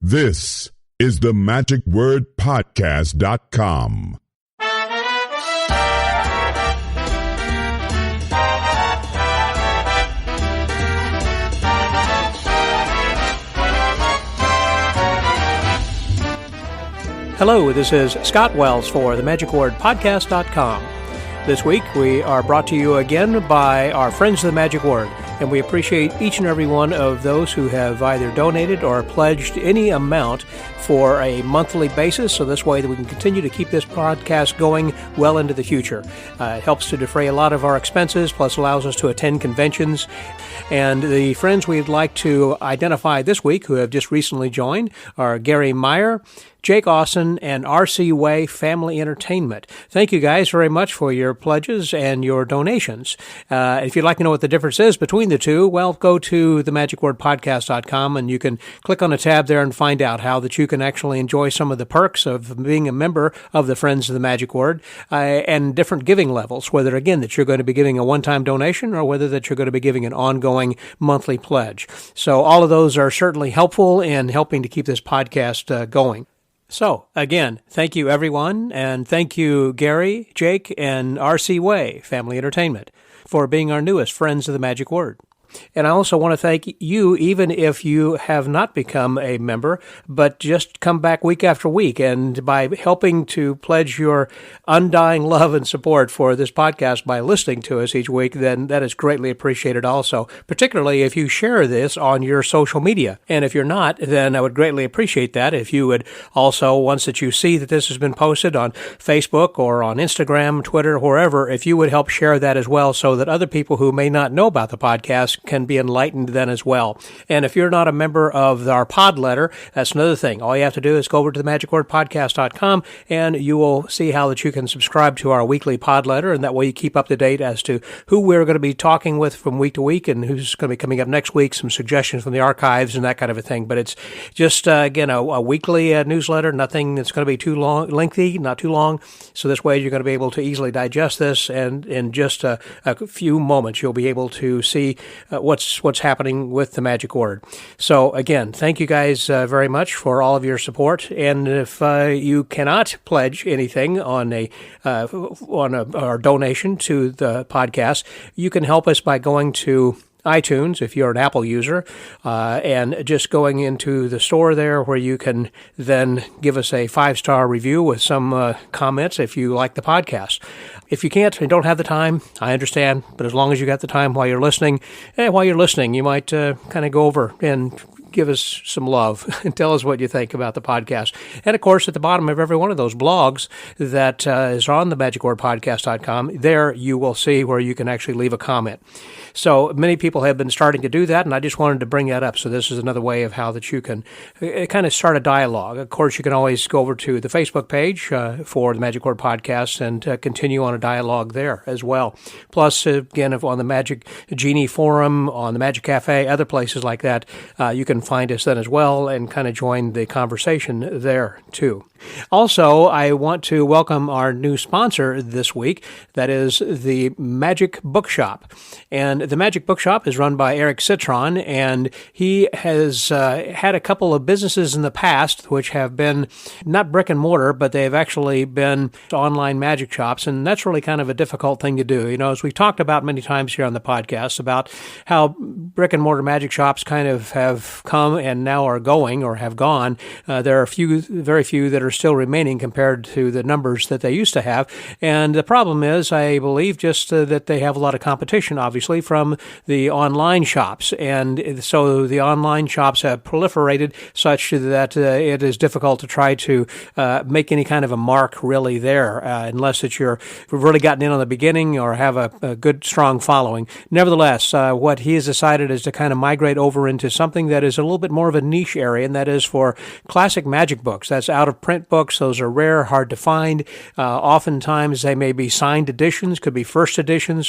This is the magicwordpodcast.com. Hello, this is Scott Wells for the magicwordpodcast.com. This week we are brought to you again by our friends of the Magic Word, and we appreciate each and every one of those who have either donated or pledged any amount for a monthly basis, so this way that we can continue to keep this podcast going well into the future. It helps to defray a lot of our expenses, plus allows us to attend conventions. And the friends we'd like to identify this week who have just recently joined are Gary Meyer, Jake Austin, and R.C. Way Family Entertainment. Thank you guys very much for your pledges and your donations. If you'd like to know what the difference is between the two, well, go to themagicwordpodcast.com and you can click on a tab there and find out how that you can actually enjoy some of the perks of being a member of the Friends of the Magic Word and different giving levels, whether, again, that you're going to be giving a one-time donation or whether that you're going to be giving an ongoing monthly pledge. So all of those are certainly helpful in helping to keep this podcast going. So, again, thank you, everyone, and thank you, Gary, Jake, and R.C. Way, Family Entertainment, for being our newest Friends of the Magic Word. And I also want to thank you, even if you have not become a member, but just come back week after week. And by helping to pledge your undying love and support for this podcast by listening to us each week, then that is greatly appreciated also, particularly if you share this on your social media. And if you're not, then I would greatly appreciate that if you would also, once that you see that this has been posted on Facebook or on Instagram, Twitter, wherever, if you would help share that as well so that other people who may not know about the podcast can be enlightened then as well. And if you're not a member of our pod letter, that's another thing. All you have to do is go over to the magicwordpodcast.com and you will see how that you can subscribe to our weekly pod letter, and that way you keep up to date as to who we're going to be talking with from week to week and who's going to be coming up next week, some suggestions from the archives and that kind of a thing. But it's just, again, a weekly newsletter, nothing that's going to be too lengthy, not too long. So this way you're going to be able to easily digest this, and in just a few moments you'll be able to see what's happening with the Magic Word. So again, thank you guys very much for all of your support. And if you cannot pledge anything on our donation to the podcast, you can help us by going to iTunes, if you're an Apple user, and just going into the store there where you can then give us a 5-star review with some comments if you like the podcast. If you can't and don't have the time, I understand, but as long as you got the time while you're listening, you might kind of go over and give us some love and tell us what you think about the podcast. And, of course, at the bottom of every one of those blogs that is on the magicwordpodcast.com, there you will see where you can actually leave a comment. So many people have been starting to do that, and I just wanted to bring that up. So this is another way of how that you can kind of start a dialogue. Of course, you can always go over to the Facebook page for the Magic Word Podcast and continue on a dialogue there as well. Plus, again, on the Magic Genie Forum, on the Magic Cafe, other places like that, you can find us then as well and kind of join the conversation there too. Also, I want to welcome our new sponsor this week. That is the Magic Bookshop. And the Magic Bookshop is run by Eric Citron, and he has had a couple of businesses in the past which have been not brick and mortar, but they've actually been online magic shops, and that's really kind of a difficult thing to do. You know, as we've talked about many times here on the podcast about how brick and mortar magic shops kind of have come and now are going or have gone. There are very few that are still remaining compared to the numbers that they used to have. And the problem is, I believe, just that they have a lot of competition, obviously, from the online shops. And so the online shops have proliferated such that it is difficult to try to make any kind of a mark really there, unless that you've really gotten in on the beginning or have a good, strong following. Nevertheless, what he has decided is to kind of migrate over into something that is a little bit more of a niche area, and that is for classic magic books. That's out-of-print books. Those are rare, hard to find. Oftentimes, they may be signed editions, could be first edition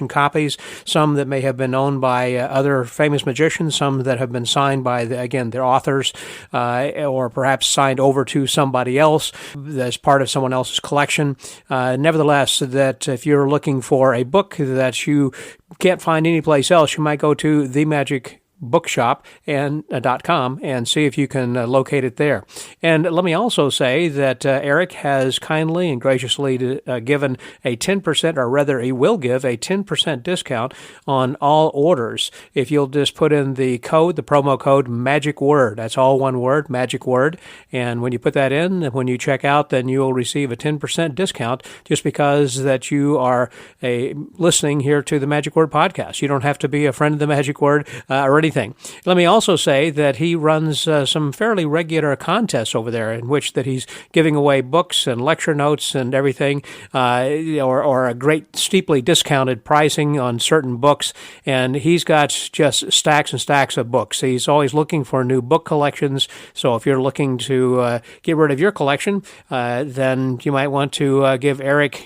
copies, some that may have been owned by other famous magicians, some that have been signed by, their authors, or perhaps signed over to somebody else as part of someone else's collection. Nevertheless, that if you're looking for a book that you can't find anyplace else, you might go to the Magic bookshop and .com and see if you can locate it there. And let me also say that Eric has kindly and graciously given a 10%, or rather he will give a 10% discount on all orders if you'll just put in the promo code Magic Word. That's all one word, Magic Word. And when you put that in, when you check out, then you'll receive a 10% discount just because that you are listening here to the Magic Word podcast. You don't have to be a friend of the Magic Word or anything. Let me also say that he runs some fairly regular contests over there in which that he's giving away books and lecture notes and everything, or a great steeply discounted pricing on certain books. And he's got just stacks and stacks of books. He's always looking for new book collections. So if you're looking to get rid of your collection, then you might want to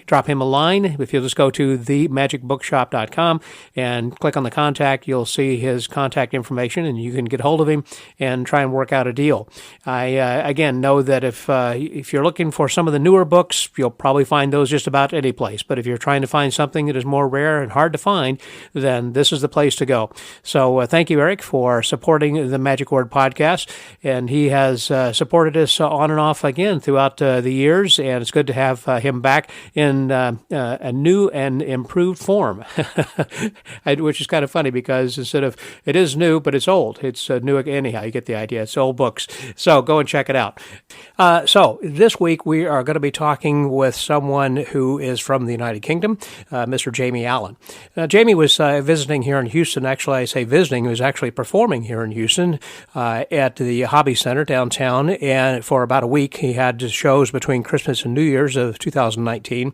drop him a line. If you'll just go to themagicbookshop.com and click on the contact, you'll see his contact information and you can get hold of him and try and work out a deal. I, again, know that if you're looking for some of the newer books, you'll probably find those just about any place. But if you're trying to find something that is more rare and hard to find, then this is the place to go. So thank you, Eric, for supporting the Magic Word podcast. And he has supported us on and off again throughout the years. And it's good to have him back in a new and improved form, which is kind of funny because instead of, it is new, but it's old. It's new anyhow. You get the idea. It's old books. So go and check it out. So this week we are going to be talking with someone who is from the United Kingdom, Mr. Jamie Allan. Jamie was visiting here in Houston. Actually, I say visiting. He was actually performing here in Houston at the Hobby Center downtown. And for about a week, he had shows between Christmas and New Year's of 2019.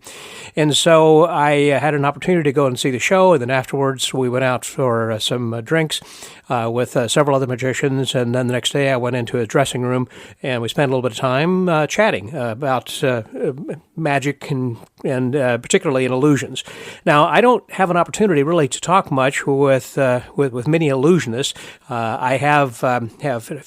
And so I had an opportunity to go and see the show. And then afterwards, we went out for some drinks with several other magicians. And then the next day, I went into his dressing room and we spent a little bit of time chatting about magic and particularly in illusions. Now, I don't have an opportunity really to talk much with many illusionists. I have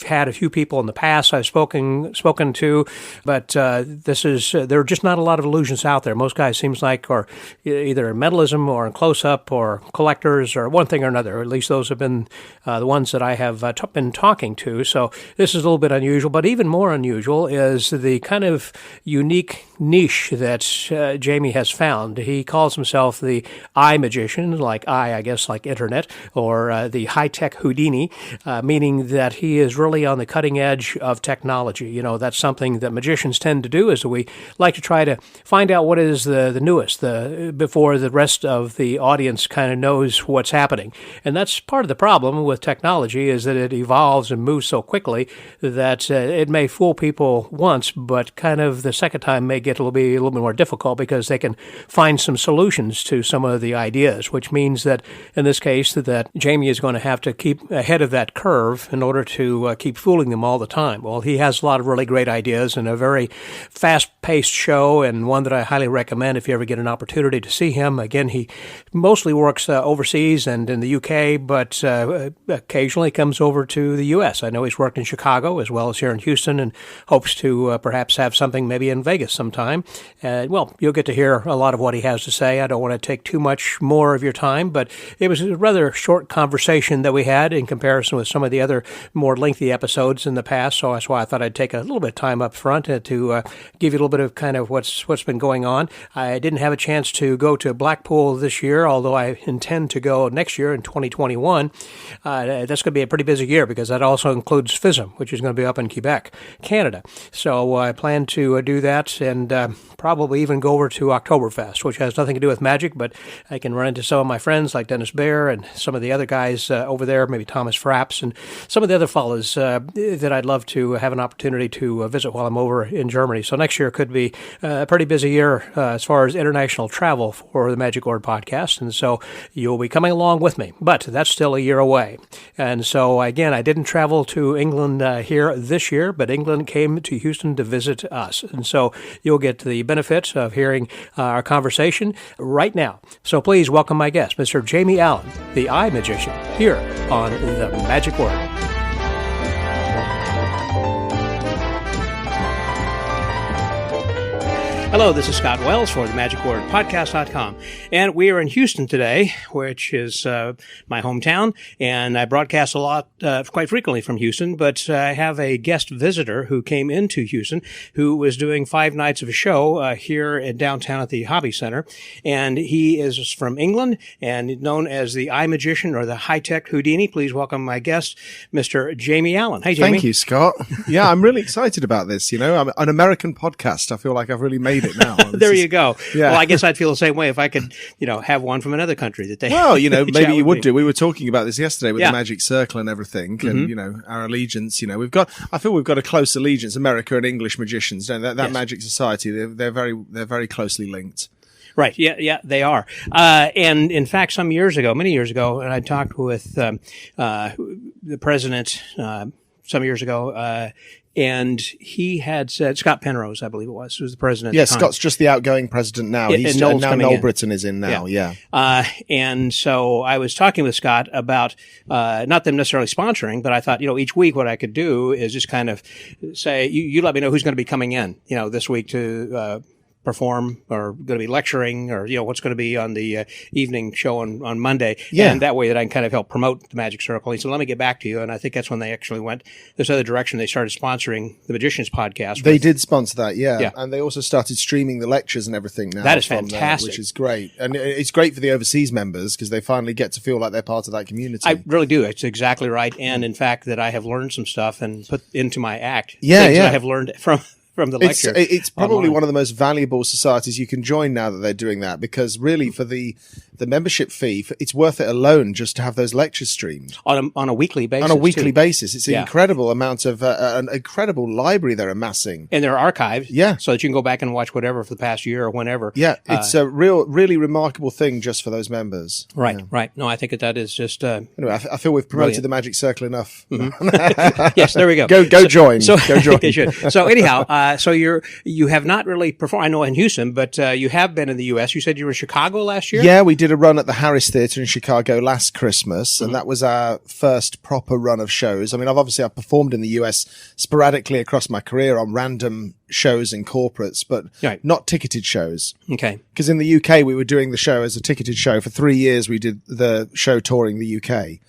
had a few people in the past I've spoken to, but there are just not a lot of illusions out there. Most guys seems like are either in mentalism or in close-up or collectors or one thing or another. At least those have been the ones that I have been talking to. So this is a little bit unusual, but even more unusual is the kind of unique niche that Jamie has found. He calls himself the iMagician, I guess like internet, or the high-tech Houdini, meaning that he is really on the cutting edge of technology. You know, that's something that magicians tend to do, is we like to try to find out what is the newest, before the rest of the audience kind of knows what's happening. And that's part of the problem with technology, is that it evolves and moves so quickly that it may fool people once, but kind of the second time may be a little bit more difficult because they can find some solutions to some of the ideas, which means that in this case that Jamie is going to have to keep ahead of that curve in order to keep fooling them all the time. Well, he has a lot of really great ideas and a very fast-paced show, and one that I highly recommend if you ever get an opportunity to see him. Again, he mostly works overseas and in the UK, but occasionally comes over to the U.S. I know he's worked in Chicago as well as here in Houston and hopes to perhaps have something maybe in Vegas sometime. Well, you'll get to hear a lot of what he has to say. I don't want to take too much more of your time, but it was a rather short conversation that we had in comparison with some of the other more lengthy episodes in the past, so that's why I thought I'd take a little bit of time up front to give you a little bit of kind of what's been going on. I didn't have a chance to go to Blackpool this year, although I intend to go next year in 2021. That's going to be a pretty busy year because that also includes FISM, which is going to be up in Quebec, Canada. So I plan to do that and probably even go over to Oktoberfest, which has nothing to do with magic, but I can run into some of my friends like Dennis Baer and some of the other guys over there, maybe Thomas Frapps and some of the other fellows that I'd love to have an opportunity to visit while I'm over in Germany. So next year could be a pretty busy year as far as international travel for the Magic Word podcast, and so you'll be coming along with me, but that's still a year away. And so again, I didn't travel to England here this year, but England came to Houston to visit us, and so you'll get the benefit of hearing our conversation right now. So please welcome my guest, Mr. Jamie Allan, the iMagician, here on the Magic Word. Hello, this is Scott Wells for the MagicWordPodcast.com, and we are in Houston today, which is my hometown, and I broadcast a lot, quite frequently from Houston, but I have a guest visitor who came into Houston who was doing 5 nights of a show here in downtown at the Hobby Center, and he is from England and known as the iMagician or the Tech Houdini. Please welcome my guest, Mr. Jamie Allan. Hey, Jamie. Thank you, Scott. Yeah, I'm really excited about this. You know, I'm an American podcast. I feel like I've really made it now. There you go. Yeah. Well, I guess I'd feel the same way if I could, have one from another country that they. Well, maybe you would do. We were talking about this yesterday with Yeah. the magic circle and everything, and our allegiance. I feel we've got a close allegiance. America and English magicians. That Yes. magic society. They're very closely linked. Right. Yeah, they are. And in fact, many years ago, and I talked with the president some years ago, and he had said, Scott Penrose, I believe it was, who was the president. Yeah, at the time. Scott's just the outgoing president now. And Noel's now coming Noel in. Britton is in now. Yeah. And so I was talking with Scott about not them necessarily sponsoring, but I thought, each week what I could do is just kind of say, you let me know who's going to be coming in, this week to perform or going to be lecturing or, what's going to be on the evening show on Monday. Yeah. And that way that I can kind of help promote the Magic Circle. He said, let me get back to you. And I think that's when they actually went this other direction. They started sponsoring the Magician's Podcast. They did sponsor that, yeah. Yeah. And they also started streaming the lectures and everything now. That is from there, fantastic. which is great. And it's great for the overseas members because they finally get to feel like they're part of that community. I really do. It's exactly right. And in fact, that I have learned some stuff and put into my act. Yeah, things yeah. that I have learned from the lecture. It's probably online. one of the most valuable societies you can join now that they're doing that, because really for the membership fee, it's worth it alone just to have those lectures streamed on a weekly basis. on a weekly too. basis. It's an Yeah. incredible amount of an incredible library they're amassing. And they're archived. Yeah. So that you can go back and watch whatever for the past year or whenever. Yeah, it's a really remarkable thing just for those members. Right, Yeah. right. No, I think that is just. Anyway, I feel we've promoted Brilliant. the Magic Circle enough. Yes, there we go. Go join. So, Go join. they should. So anyhow, so you have not really performed. I know in Houston, but you have been in the U.S. You said you were in Chicago last year. Yeah, we did a run at the Harris Theatre in Chicago last Christmas, and that was our first proper run of shows. I mean, I've performed in the US sporadically across my career on random shows in corporates, but Right. not ticketed shows. Okay. Because in the UK, we were doing the show as a ticketed show. For 3 years, we did the show touring the UK.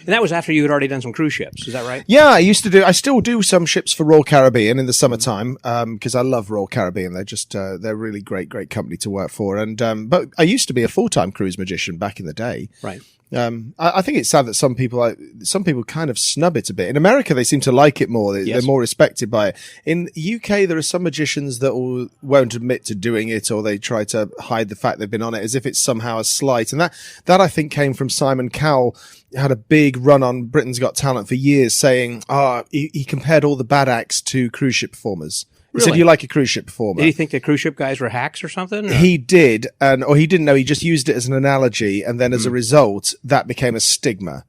And that was after you had already done some cruise ships. Is that right? Yeah, I still do some ships for Royal Caribbean in the summertime, because I love Royal Caribbean. They're just, they're really great company to work for. And, but I used to be a full-time cruise magician back in the day. Right. I think it's sad that some people kind of snub it a bit. In America, they seem to like it more. Yes. They're more respected by it. In UK, there are some magicians that won't admit to doing it, or they try to hide the fact they've been on it as if it's somehow a slight. And that I think came from Simon Cowell. Had a big run on Britain's Got Talent for years, saying, he compared all the bad acts to cruise ship performers. He said, Really? you like a cruise ship performer. Did you think the cruise ship guys were hacks or something? Or? He did, or he didn't know. He just used it as an analogy, and then as a result, that became a stigma.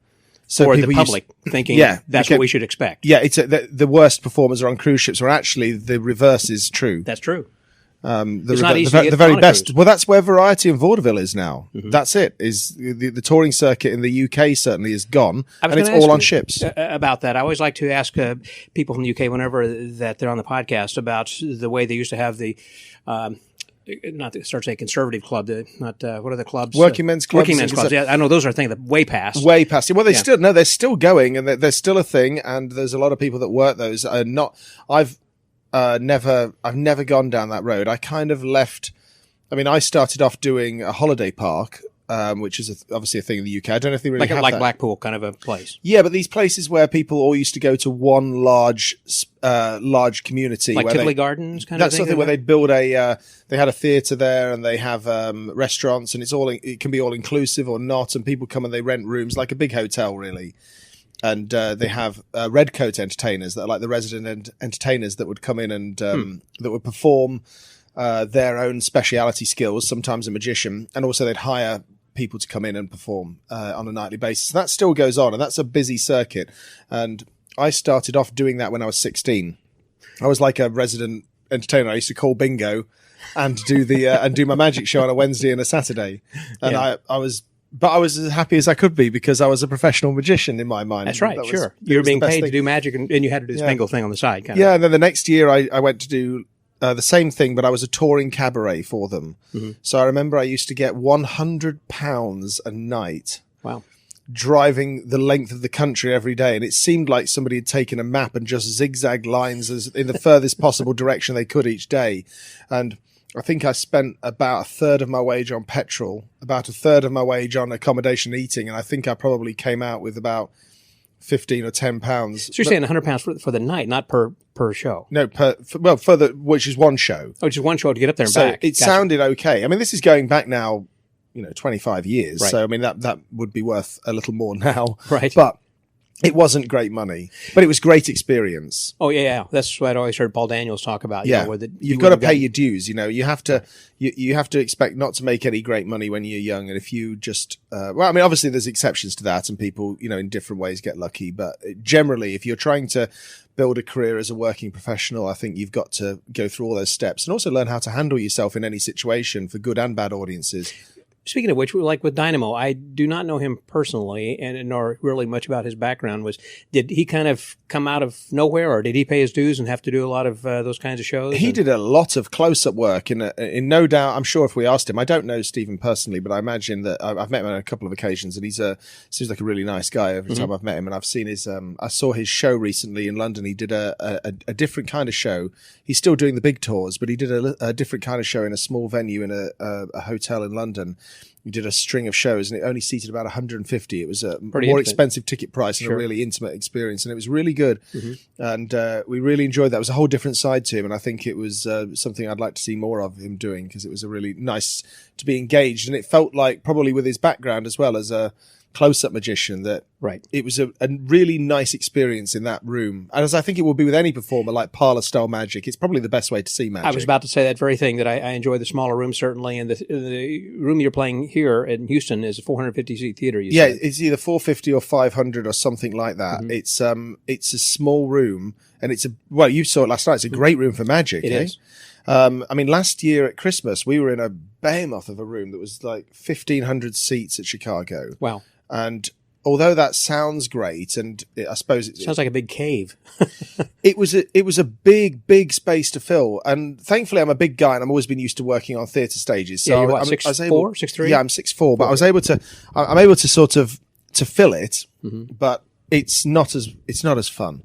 So or the people public thinking, Yeah, that's what we should expect. Yeah, it's the worst performers are on cruise ships, or actually the reverse is true. That's true. It's not easy to get the very on a best. cruise. Well, that's where variety and vaudeville is now. That's it. Is the touring circuit in the UK certainly is gone, I was and it's gonna all ask on you, ships. About that. I always like to ask people from the UK whenever that they're on the podcast about the way they used to have the. Not to start saying conservative club, what are the clubs? Working men's clubs. Working men's clubs. Yeah, I know those are things that way past. Way past it. Well, Yeah. they're still going, and they're still a thing. And there's a lot of people that work those. I've never gone down that road. I kind of left. I mean, I started off doing a holiday park, which is obviously a thing in the UK. I don't know if they really have like that. Blackpool kind of a place. Yeah, but these places where people all used to go to one large community, Like where Tivoli they, Gardens kind that's of thing? something where they'd build they had a theatre there, and they have restaurants, and it can be all inclusive or not, and people come and they rent rooms like a big hotel, really. And they have red coat entertainers that are like the resident entertainers that would come in and that would perform their own speciality skills, sometimes a magician, and also they'd hire people to come in and perform on a nightly basis. That still goes on, and that's a busy circuit. And I started off doing that when I was 16. I was like a resident entertainer. I used to call bingo and do my magic show on a Wednesday and a Saturday. And Yeah. I was as happy as I could be because I was a professional magician in my mind. That's right, That was- sure. it You were was the being best paid to thing. do magic, and you had to do this Yeah. bingo thing on the side. Kind Yeah, and then the next year I went to do the same thing, but I was a touring cabaret for them. So I remember I used to get £100 a night. Wow. Driving the length of the country every day, and it seemed like somebody had taken a map and just zigzagged lines as in the furthest possible direction they could each day. And I think I spent about a third of my wage on petrol, about a third of my wage on accommodation and eating, and I think I probably came out with about 15 or 10 pounds. So you're saying £100 for the night, not per show? No, which is one show. Oh, just one show to get up there and So back. it sounded okay. I mean, this is going back now, 25 years. Right. So, I mean, that would be worth a little more now. Right. But it wasn't great money, but it was great experience. Oh, yeah. That's what I always heard Paul Daniels talk about. Yeah. You've got to pay your dues. You have to expect not to make any great money when you're young. And if you just, obviously there's exceptions to that and people, in different ways get lucky. But generally, if you're trying to build a career as a working professional, I think you've got to go through all those steps and also learn how to handle yourself in any situation for good and bad audiences. Speaking of which, like with Dynamo, I do not know him personally, and nor really much about his background. Did he kind of come out of nowhere, or did he pay his dues and have to do a lot of those kinds of shows? He did a lot of close-up work, in no doubt. I'm sure if we asked him, I don't know Stephen personally, but I imagine that I've met him on a couple of occasions, and he seems like a really nice guy every time I've met him. And I've seen I saw his show recently in London. He did a different kind of show. He's still doing the big tours, but he did a different kind of show in a small venue in a hotel in London. We did a string of shows and it only seated about 150. It was a more expensive ticket price and a really intimate experience. And it was really good. And we really enjoyed that. It was a whole different side to him. And I think it was something I'd like to see more of him doing because it was a really nice to be engaged. And it felt like probably with his background as well as a close-up magician that it was a really nice experience in that room. And as I think it will be with any performer like parlor-style magic, it's probably the best way to see magic. I was about to say that very thing, that I enjoy the smaller room, certainly. And the room you're playing here in Houston is a 450-seat theater, you said. It's either 450 or 500 or something like that. It's a small room, and you saw it last night. It's a great room for magic. It is. Last year at Christmas, we were in a behemoth of a room that was like 1,500 seats at Chicago. Wow. And although that sounds great, and I suppose it sounds like a big cave. it was a big space to fill. And thankfully, I'm a big guy, and I've always been used to working on theatre stages. So you're what, 6'4", 6'3"? Yeah, I'm 6'4", but I'm able to sort of to fill it, but it's not as fun.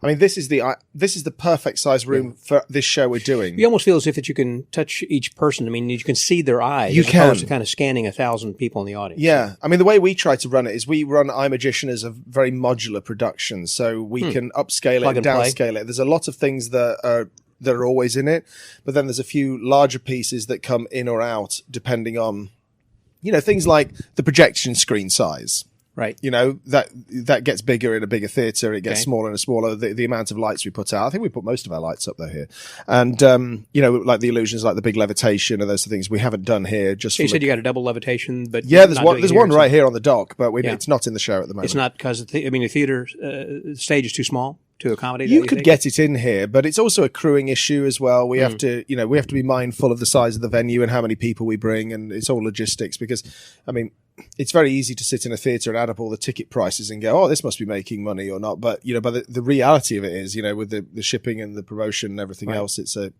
I mean, this is the perfect size room for this show we're doing. You almost feel as if that you can touch each person. I mean, you can see their eyes. You as can. opposed to kind of scanning 1,000 people in the audience. Yeah. I mean, the way we try to run it is we run iMagician as a very modular production. So we can upscale it and downscale it. There's a lot of things that are always in it, but then there's a few larger pieces that come in or out depending on, things like the projection screen size. Right. That gets bigger in a bigger theatre. It gets smaller and smaller. The amount of lights we put out. I think we put most of our lights up there here. And, like the illusions, like the big levitation and those things we haven't done here. Just you said you got a double levitation, but there's one right here on the dock, but it's not in the show at the moment. It's not because the theater stage is too small to accommodate. You could get it in here, but it's also a crewing issue as well. We have to, we have to be mindful of the size of the venue and how many people we bring, and it's all logistics because, I mean, it's very easy to sit in a theatre and add up all the ticket prices and go, oh, this must be making money or not. But, but the reality of it is, with the shipping and the promotion and everything else, it's a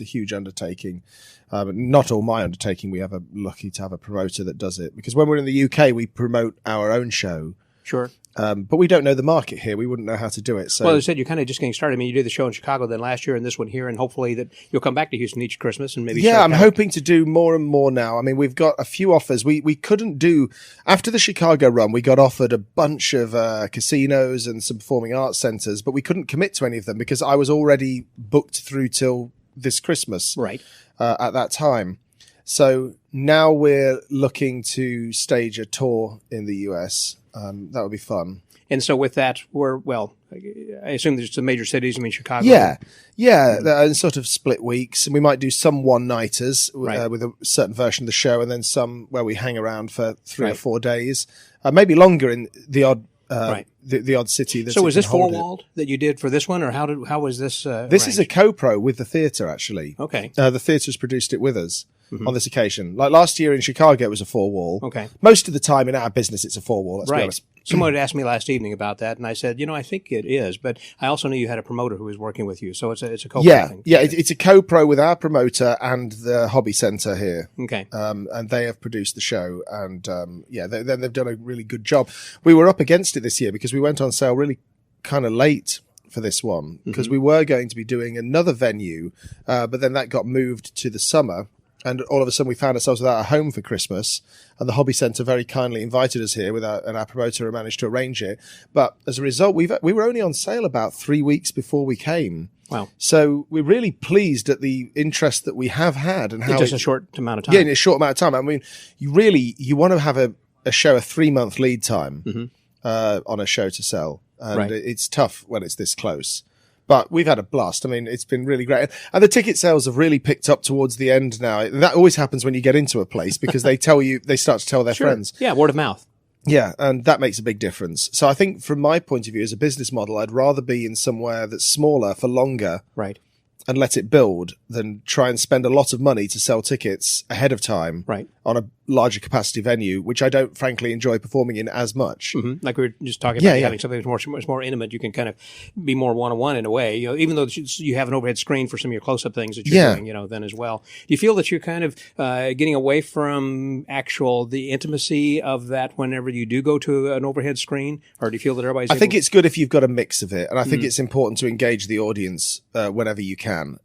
huge undertaking. But not all my undertaking. We have lucky to have a promoter that does it, because when we're in the UK, we promote our own show. Sure. But we don't know the market here. We wouldn't know how to do it. So, well, as I said, you're kind of just getting started. I mean, you did the show in Chicago then last year and this one here, and hopefully that you'll come back to Houston each Christmas and maybe. Yeah, I'm hoping to do more and more now. I mean, we've got a few offers. We couldn't do after the Chicago run. We got offered a bunch of casinos and some performing arts centers, but we couldn't commit to any of them because I was already booked through till this Christmas. Right. At that time. So now we're looking to stage a tour in the US. That would be fun. And so with that, I assume there's some major cities. I mean, Chicago. Yeah. And sort of split weeks. And we might do some one-nighters with a certain version of the show, and then some where we hang around for 3 or 4 days. Maybe longer in the odd the odd city. So was this four-walled that you did for this one, or how was this This is a co-pro with the theatre, actually. Okay. The theatre's produced it with us. On this occasion. Like last year in Chicago, it was a 4-wall. Okay. Most of the time in our business, it's a 4-wall, let's be honest. Someone had asked me last evening about that, and I said, I think it is, but I also knew you had a promoter who was working with you, so it's a co-pro thing. Yeah, it's a co-pro with our promoter and the hobby centre here. Okay. And they have produced the show, and they've done a really good job. We were up against it this year because we went on sale really kind of late for this one, because we were going to be doing another venue, but then that got moved to the summer. And all of a sudden, we found ourselves without a home for Christmas. And the Hobby Centre very kindly invited us here, and our promoter managed to arrange it. But as a result, we were only on sale about 3 weeks before we came. Wow! So we're really pleased at the interest that we have had, and how in just a short amount of time. Yeah, in a short amount of time. I mean, you want to have a show a 3-month lead time on a show to sell, and it's tough when it's this close. But we've had a blast. I mean, it's been really great. And the ticket sales have really picked up towards the end now. That always happens when you get into a place, because they start to tell their friends. Yeah, word of mouth. Yeah, and that makes a big difference. So I think from my point of view as a business model, I'd rather be in somewhere that's smaller for longer. Right. And let it build than try and spend a lot of money to sell tickets ahead of time on a larger capacity venue, which I don't frankly enjoy performing in as much. Like we were just talking about having something that's much more intimate. You can kind of be more one-on-one in a way, even though you have an overhead screen for some of your close-up things that you're doing, then as well. Do you feel that you're kind of getting away from the intimacy of that whenever you do go to an overhead screen? Or do you feel that everybody's... I think it's good if you've got a mix of it. And I think it's important to engage the audience whenever you can.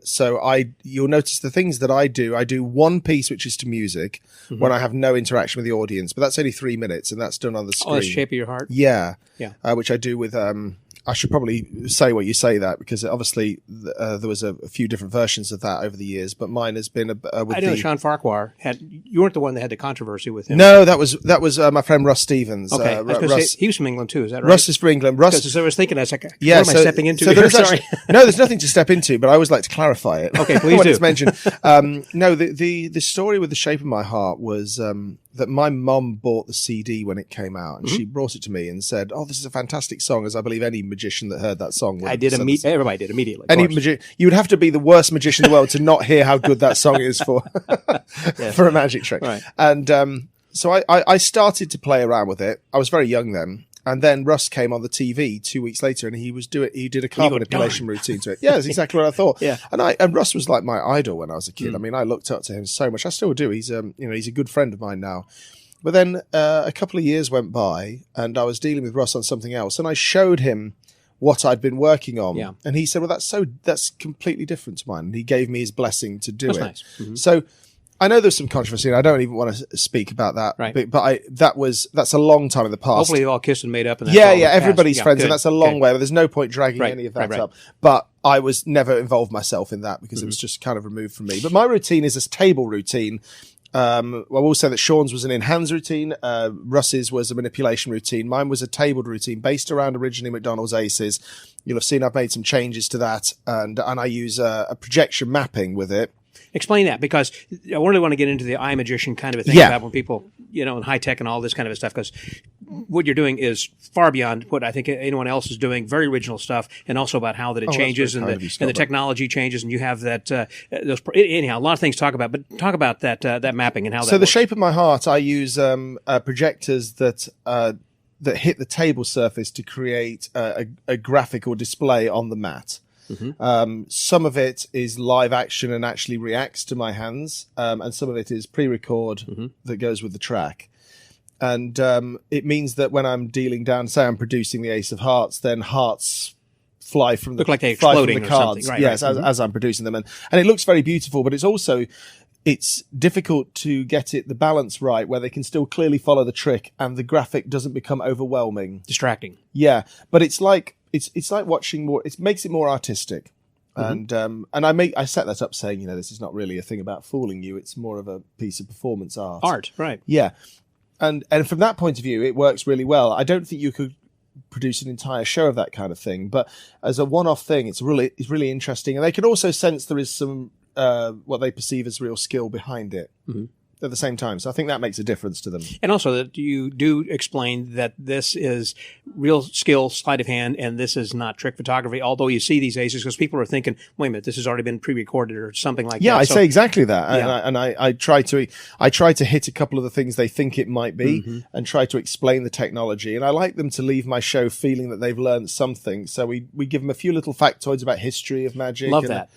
So you'll notice the things that I do one piece which is to music when I have no interaction with the audience, but that's only 3 minutes and that's done on the screen. Oh, that's Shape of Your Heart? Yeah. Which I do with I should probably say what you say that, because obviously there was a few different versions of that over the years, but mine has been with I know Sean Farquhar you weren't the one that had the controversy with him. No, that was my friend Russ Stevens. Okay, I was going to say, he was from England too, is that right? Russ is from England. Because I was thinking, what am I stepping into? So sorry. No, there's nothing to step into, but I always like to clarify it. Okay, please when do. It's mentioned. No, the story with The Shape of My Heart was that my mum bought the CD when it came out, and she brought it to me and said, "Oh, this is a fantastic song," as I believe any magician that heard that song would. Everybody did immediately. You would have to be the worst magician in the world to not hear how good that song is for for a magic trick. Right. And so I started to play around with it. I was very young then. And then Russ came on the TV 2 weeks later, and he did a card manipulation routine to it. Yeah, that's exactly what I thought. And Russ was like my idol when I was a kid. I mean, I looked up to him so much. I still do. He's a good friend of mine now. But then a couple of years went by, and I was dealing with Russ on something else, and I showed him what I'd been working on. Yeah. And he said, "Well, that's completely different to mine." And he gave me his blessing to do it. Nice. Mm-hmm. So I know there's some controversy, and I don't even want to speak about that. Right. But that's a long time in the past. Hopefully, they've all kissed and made up. And everybody's friends, and that's a long way. But there's no point dragging any of that up. But I was never involved myself in that because it was just kind of removed from me. But my routine is a table routine. I will say that Sean's was an in-hands routine. Russ's was a manipulation routine. Mine was a tabled routine based around originally McDonald's Aces. You'll have seen I've made some changes to that, and I use a projection mapping with it. Explain that, because I really want to get into the iMagician kind of a thing about when people, in high tech and all this kind of stuff, because what you're doing is far beyond what I think anyone else is doing. Very original stuff, and also about how that it changes and the technology changes, and you have that. Anyhow, a lot of things to talk about, but talk about that mapping and how. So the Shape of My Heart, I use projectors that hit the table surface to create a graphical display on the mat. Mm-hmm. Some of it is live action and actually reacts to my hands, and some of it is pre-record that goes with the track. And it means that when I'm dealing down, say I'm producing the Ace of Hearts, then hearts fly from the, look like they're exploding from the cards. Right, yes, as I'm producing them, and it looks very beautiful. But it's difficult to get the balance right, where they can still clearly follow the trick and the graphic doesn't become overwhelming, distracting. Yeah, but it's like watching more. It makes it more artistic, and I set that up saying, this is not really a thing about fooling you. It's more of a piece of performance art. Art, right? Yeah, and from that point of view, it works really well. I don't think you could produce an entire show of that kind of thing, but as a one-off thing, it's really interesting, and they can also sense there is some what they perceive as real skill behind it. Mm-hmm. at the same time. So I think that makes a difference to them. And also that you do explain that this is real skill, sleight of hand, and this is not trick photography, although you see these aces because people are thinking, wait a minute, this has already been pre-recorded or something like that. Yeah, I say exactly that. Yeah. And I try to hit a couple of the things they think it might be and try to explain the technology. And I like them to leave my show feeling that they've learned something. So we give them a few little factoids about history of magic. Love that.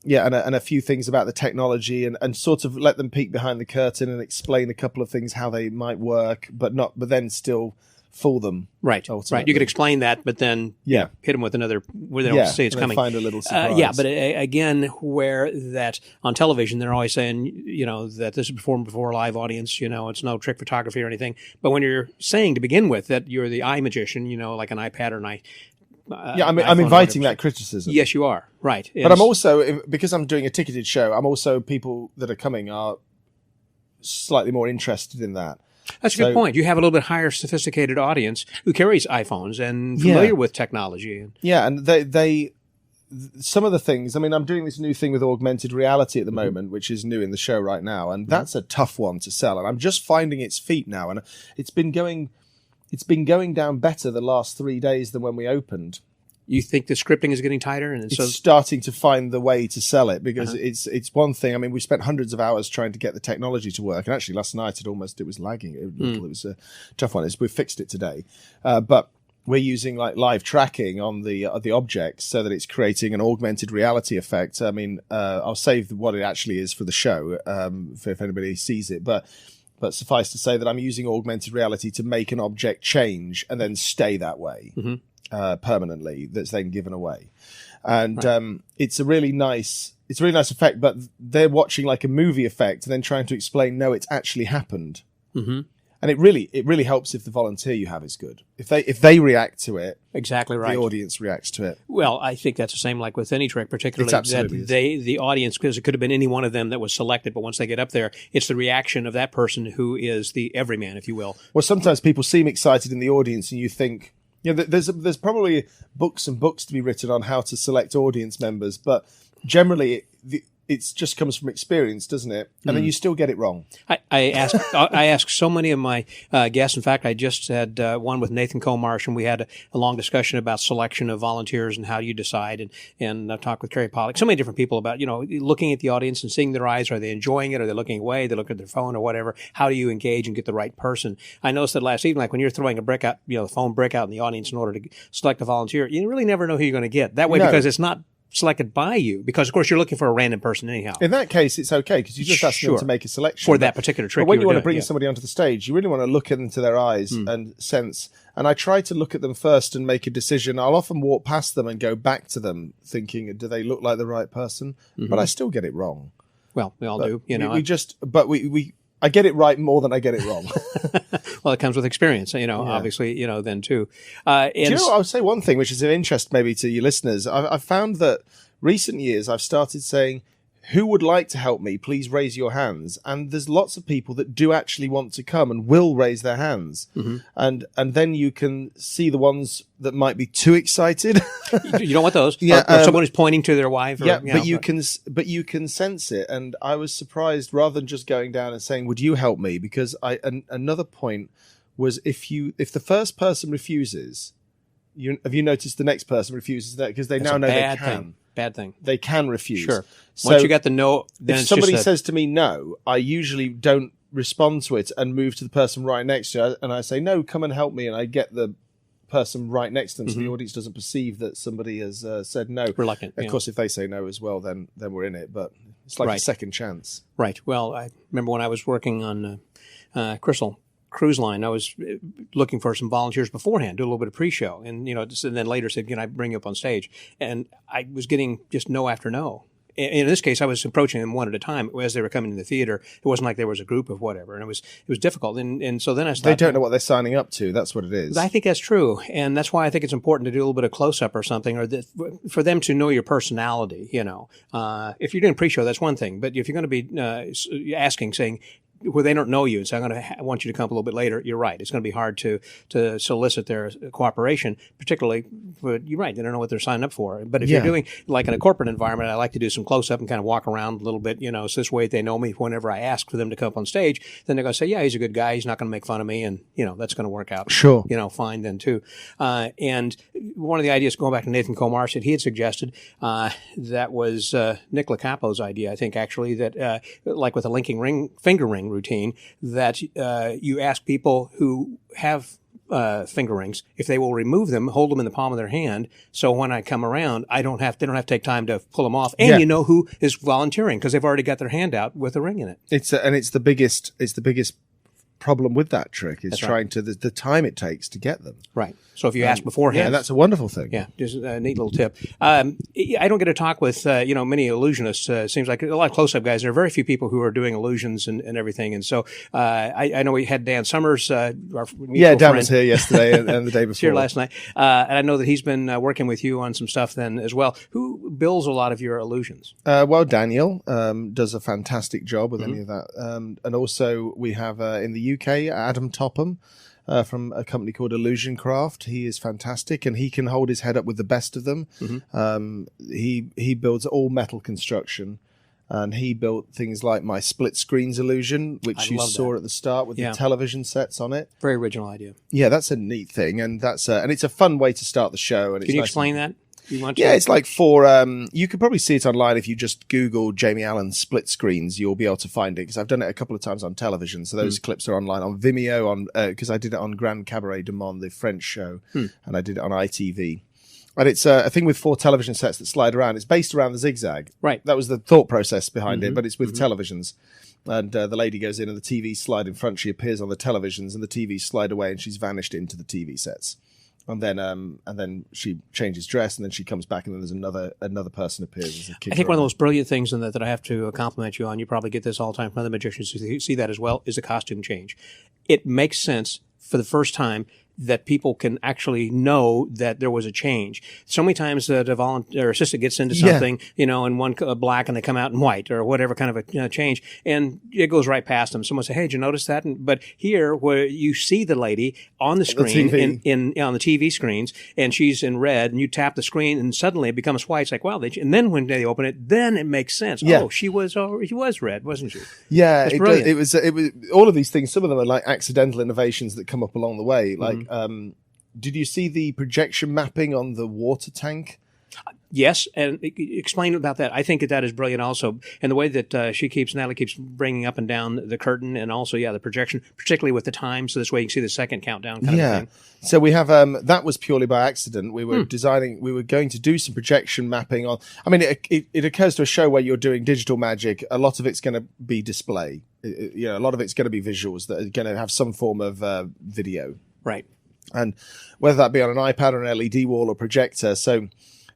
Yeah, and a few things about the technology, and sort of let them peek behind the curtain and explain a couple of things how they might work, but then still fool them. Right, ultimately. Right. You could explain that, but then hit them with another where they don't see it's coming. Find a little surprise. But again, where that on television they're always saying, that this is performed before a live audience. It's no trick photography or anything. But when you're saying to begin with that you're the iMagician, like an iPad or an I'm inviting that criticism. Yes, you are. Right. But I'm also, because I'm doing a ticketed show, I'm also, people that are coming are slightly more interested in that. That's a good point. You have a little bit higher sophisticated audience who carries iPhones and familiar with technology. Yeah, and they some of the things, I'm doing this new thing with augmented reality at the moment, which is new in the show right now, and that's a tough one to sell. And I'm just finding its feet now, and it's been going down better the last 3 days than when we opened. You think the scripting is getting tighter, and it's starting to find the way to sell it, because it's one thing. We spent hundreds of hours trying to get the technology to work, and actually last night it was lagging. It was a tough one. We fixed it today, but we're using like live tracking on the objects so that it's creating an augmented reality effect. I'll save what it actually is for the show, for if anybody sees it, but suffice to say that I'm using augmented reality to make an object change and then stay that way permanently. That's then given away, and it's a really nice effect. But they're watching like a movie effect and then trying to explain, no, it's actually happened. And it really helps if the volunteer you have is good. If they react to it, exactly right, the audience reacts to it. Well, I think that's the same like with any trick, particularly that the audience, because it could have been any one of them that was selected, but once they get up there, it's the reaction of that person who is the everyman, if you will. Well, sometimes people seem excited in the audience, and you think, there's probably books and books to be written on how to select audience members, but generally it just comes from experience, doesn't it? And then you still get it wrong. I ask so many of my guests. In fact, I just had one with Nathan Comarsh, and we had a long discussion about selection of volunteers and how you decide. And I've talked with Carrie Pollack, so many different people about, looking at the audience and seeing their eyes. Are they enjoying it? Are they looking away? They look at their phone or whatever. How do you engage and get the right person? I noticed that last evening, like when you're throwing a brick out, the phone brick out in the audience in order to select a volunteer, you really never know who you're going to get. That way, because it's not selected by you, because of course you're looking for a random person anyhow. In that case, it's okay, because you just ask them to make a selection for that particular trick. But when you want to bring somebody onto the stage, you really want to look into their eyes and sense. And I try to look at them first and make a decision. I'll often walk past them and go back to them, thinking, do they look like the right person? But I still get it wrong. Well, we all do. I get it right more than I get it wrong. Well, it comes with experience, obviously, then too. I'll say one thing which is of interest maybe to your listeners. I've found that recent years I've started saying, who would like to help me? Please raise your hands. And there's lots of people that do actually want to come and will raise their hands. And then you can see the ones that might be too excited. You don't want those. Or someone who's pointing to their wife. But you can sense it. And I was surprised, rather than just going down and saying, would you help me? Because another point was, if the first person refuses, have you noticed the next person refuses that? Because they now know they can. Bad thing. They can refuse. Sure. Once you got the no, then if somebody says to me no, I usually don't respond to it and move to the person right next to it, and I say, no, come and help me, and I get the person right next to them, so the audience doesn't perceive that somebody has said no. Reluctant. Of course, if they say no as well, then we're in it, but it's like a second chance. Right. Well, I remember when I was working on Crystal Cruise Line, I was looking for some volunteers beforehand, do a little bit of pre-show, and and then later said, "Can I bring you up on stage?" And I was getting just no after no. In this case, I was approaching them one at a time as they were coming to the theater. It wasn't like there was a group of whatever, and it was difficult. And so then I started. They don't know what they're signing up to. That's what it is. I think that's true, and that's why I think it's important to do a little bit of close-up or something, or for them to know your personality. If you're doing pre-show, that's one thing, but if you're going to be asking, saying, where they don't know you and say, I want you to come a little bit later, you're right. It's going to be hard to solicit their cooperation, particularly, but you're right, they don't know what they're signing up for. But if you're doing, like in a corporate environment, I like to do some close-up and kind of walk around a little bit, so this way they know me whenever I ask for them to come up on stage, then they're going to say, yeah, he's a good guy, he's not going to make fun of me, and, that's going to work out. Sure. Fine then too. And one of the ideas, going back to Nathan Komar, said he had suggested, that was Nick Lacapo's idea, I think, actually, that like with a finger ring routine, that you ask people who have finger rings if they will remove them, hold them in the palm of their hand, so when I come around, they don't have to take time to pull them off, and you know who is volunteering because they've already got their hand out with a ring in it. It's the biggest problem with that trick is trying to the time it takes to get them. Right. So if you ask beforehand, that's a wonderful thing. Yeah, just a neat little tip. I don't get to talk with many illusionists. It seems like a lot of close-up guys. There are very few people who are doing illusions and everything. And so I know we had Dan Summers. Our Dan friend. Was here yesterday and the day before. Here last night. And I know that he's been working with you on some stuff then as well. Who builds a lot of your illusions? Well, Daniel does a fantastic job with any of that. And also we have in the UK, Adam Topham. From a company called Illusion Craft. He is fantastic, and he can hold his head up with the best of them. He builds all metal construction, and he built things like my split screens illusion, which you saw at the start with the television sets on it. Very original idea. Yeah, that's a neat thing, and that's and it's a fun way to start the show. And can you explain that? It's like you could probably see it online if you just Google Jamie Allan split screens. You'll be able to find it because I've done it a couple of times on television. So those clips are online on Vimeo because I did it on Grand Cabaret du Monde, the French show, and I did it on ITV. And it's a thing with 4 television sets that slide around. It's based around the zig-zag. Right. That was the thought process behind it, but it's with televisions. And the lady goes in and the TV slide in front. She appears on the televisions and the TV slide away and she's vanished into the TV sets. And then she changes dress, and then she comes back, and then there's another person appears. I think one of the most brilliant things in that I have to compliment you on, you probably get this all the time from other magicians who see that as well, is the costume change. It makes sense for the first time that people can actually know that there was a change. So many times the volunteer assistant gets into something, in one black and they come out in white or whatever kind of a change, and it goes right past them. Someone say, "Hey, did you notice that?" But here, where you see the lady on the screen on the TV screens, and she's in red, and you tap the screen, and suddenly it becomes white. It's like, wow! And then when they open it, then it makes sense. Yeah. Oh, she was red, wasn't she? Yeah, it was all of these things. Some of them are like accidental innovations that come up along the way, like. Did you see the projection mapping on the water tank? Yes, and explain about that. I think that is brilliant also. And the way that Natalie keeps bringing up and down the curtain, and also, the projection, particularly with the time, so this way you can see the second countdown kind of thing. So we have, that was purely by accident. We were we were going to do some projection mapping on, it occurs to a show where you're doing digital magic. A lot of it's going to be display. A lot of it's going to be visuals that are going to have some form of video. Right. And whether that be on an iPad or an LED wall or projector. So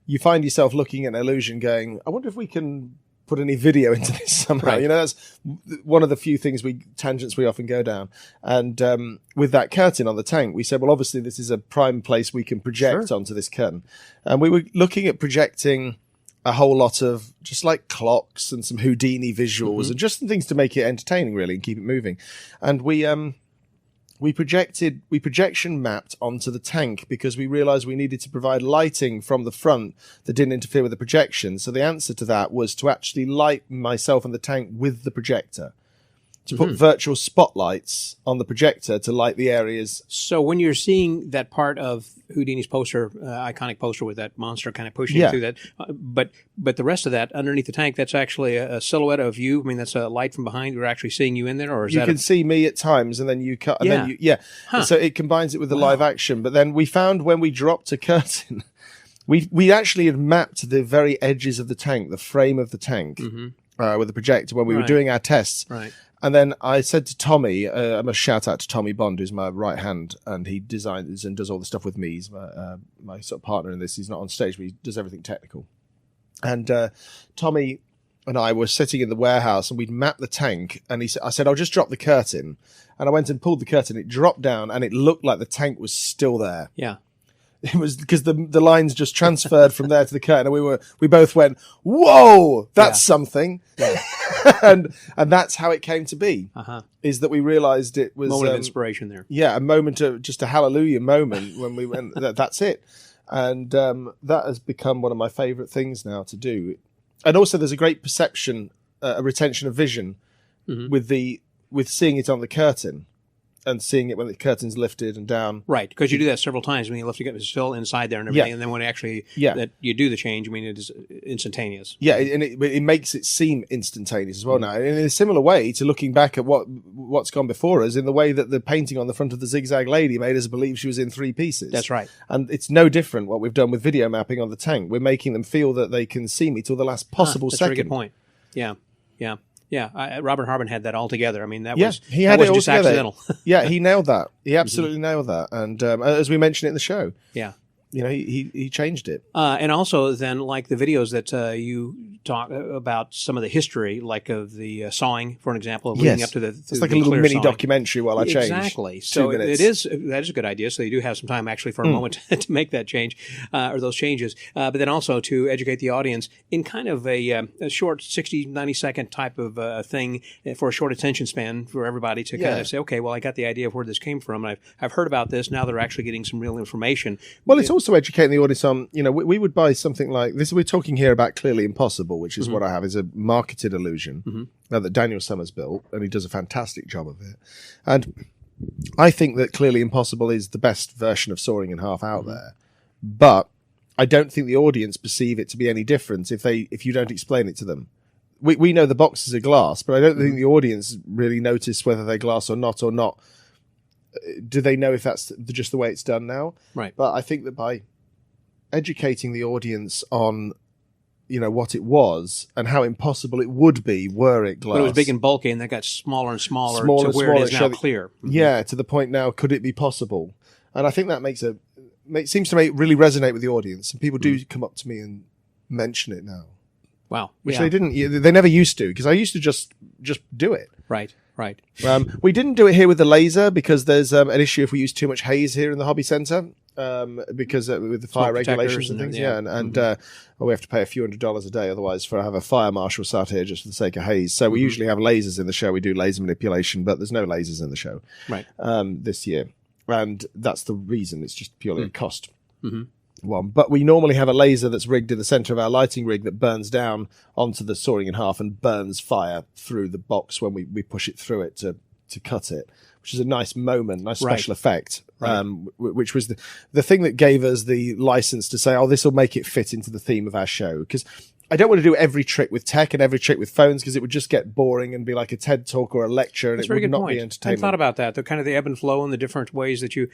you find yourself looking at an illusion going, I wonder if we can put any video into this somehow. Right. That's one of the few tangents we often go down. And with that curtain on the tank, we said, well, obviously this is a prime place we can project onto this curtain. And we were looking at projecting a whole lot of just like clocks and some Houdini visuals and just some things to make it entertaining, really, and keep it moving. And we projection mapped onto the tank because we realized we needed to provide lighting from the front that didn't interfere with the projection. So the answer to that was to actually light myself and the tank with the projector, to put virtual spotlights on the projector to light the areas. So when you're seeing that part of Houdini's poster, iconic poster with that monster kind of pushing through that, but the rest of that underneath the tank, that's actually a silhouette of you. That's a light from behind. You're actually seeing you in there, or is you can see me at times, and then you cut, and then So it combines it with the live action. But then we found when we dropped a curtain, we actually had mapped the very edges of the tank, the frame of the tank, with the projector when we were doing our tests. Right. And then I said to Tommy, I must shout out to Tommy Bond, who's my right hand, and he designs and does all the stuff with me. He's my sort of partner in this. He's not on stage, but he does everything technical. And Tommy and I were sitting in the warehouse, and we'd mapped the tank. And I said, I'll just drop the curtain. And I went and pulled the curtain. It dropped down, and it looked like the tank was still there. Yeah. It was because the lines just transferred from there to the curtain, and we both went, "Whoa, that's something." Yeah. and that's how it came to be. Is that we realized it was moment of inspiration there. Yeah, a moment of just a hallelujah moment when we went. That's it, and that has become one of my favorite things now to do. And also, there's a great perception, a retention of vision with seeing it on the curtain. And seeing it when the curtain's lifted and down. Right, because you do that several times when you lift it, it's still inside there and everything. And then when that you do the change, I mean, it is instantaneous. Yeah, and it makes it seem instantaneous as well now. And in a similar way to looking back at what's gone before us, in the way that the painting on the front of the zig-zag lady made us believe she was in 3 pieces. That's right. And it's no different what we've done with video mapping on the tank. We're making them feel that they can see me till the last possible second. That's a very good point. Yeah. Robert Harbin had that all together. I mean, that was just accidental. Yeah, he nailed that. He absolutely nailed that. And as we mentioned it in the show, he changed it. And also then, like the videos that you talk about, some of the history, like of the sawing, for an example, leading up to the it's like a little mini documentary while I change. Exactly. So that is a good idea. So you do have some time actually for a moment to make that change or those changes. But then also to educate the audience in kind of a short 60, 90-second type of thing for a short attention span for everybody to kind of say, okay, well, I got the idea of where this came from. And I've heard about this. Now they're actually getting some real information. Well, it's also educating the audience on, we would buy something like this. We're talking here about Clearly Impossible, which is what I have, is a marketed illusion that Daniel Summers built, and he does a fantastic job of it. And I think that Clearly Impossible is the best version of Soaring in Half out there. But I don't think the audience perceive it to be any different if you don't explain it to them. We know the boxes are glass, but I don't think the audience really notice whether they're glass or not. Do they know if that's just the way it's done now? Right. But I think that by educating the audience on, what it was and how impossible it would be were it glass. But it was big and bulky, and that got smaller and smaller to where it is now clear. Yeah, to the point now, could it be possible? And I think that seems to really resonate with the audience. And people do come up to me and mention it now. Wow. Which they never used to, because I used to just do it. Right. We didn't do it here with the laser because there's an issue if we use too much haze here in the hobby centre, because with the fire regulations and things. And we have to pay a few $100s a day otherwise have a fire marshal sat here just for the sake of haze. So we usually have lasers in the show. We do laser manipulation, but there's no lasers in the show this year. And that's the reason. It's just purely a cost. One, but we normally have a laser that's rigged in the center of our lighting rig that burns down onto the Soaring in Half and burns fire through the box when we push it through it to cut it, which is a nice moment, nice special effect, which was the thing that gave us the license to say, oh, this will make it fit into the theme of our show. Because I don't want to do every trick with tech and every trick with phones, because it would just get boring and be like a TED talk or a lecture, and it would not be entertainment. I thought about that, the kind of the ebb and flow and the different ways that you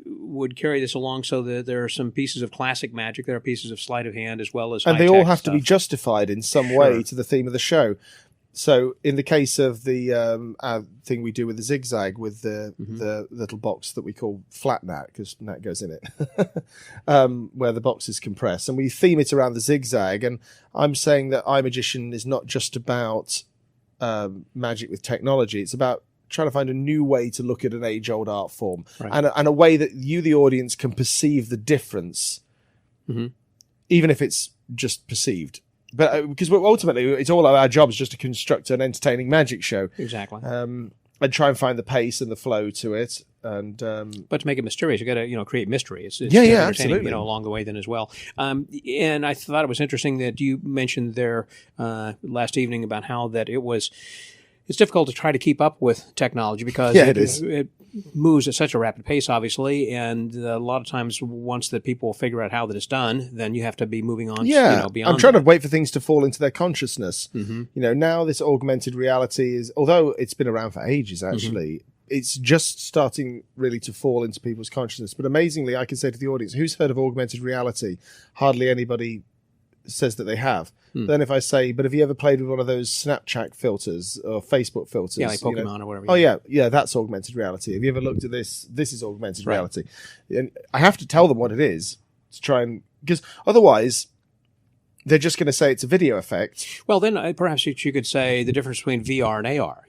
would carry this along, so that there are some pieces of classic magic, there are pieces of sleight of hand, as well as and they all have to be justified in some way to the theme of the show. So in the case of the thing we do with the zig-zag, with the little box that we call flat nat, because nat goes in it, where the box is compressed, and we theme it around the zigzag. And I'm saying that iMagician is not just about magic with technology. It's about trying to find a new way to look at an age-old art form, and a way that you, the audience, can perceive the difference, even if it's just perceived. But because ultimately, it's all our jobs just to construct an entertaining magic show. Exactly. And try and find the pace and the flow to it. And but to make it mysterious, you got to create mystery. It's absolutely. Along the way then as well. And I thought it was interesting that you mentioned there last evening about how that it's difficult to try to keep up with technology because it moves at such a rapid pace, obviously, and a lot of times once that people figure out how that it's done, then you have to be moving on. Beyond. I'm trying to wait for things to fall into their consciousness. Now this augmented reality is, although it's been around for ages, actually, it's just starting really to fall into people's consciousness. But amazingly, I can say to the audience, who's heard of augmented reality? Hardly anybody says that they have. Then if I say, but have you ever played with one of those Snapchat filters or Facebook filters? Yeah, like Pokemon or whatever. Oh, yeah, that's augmented reality. Have you ever looked at this? This is augmented reality. And I have to tell them what it is to try and... Because otherwise, they're just going to say it's a video effect. Well, then perhaps you could say the difference between VR and AR,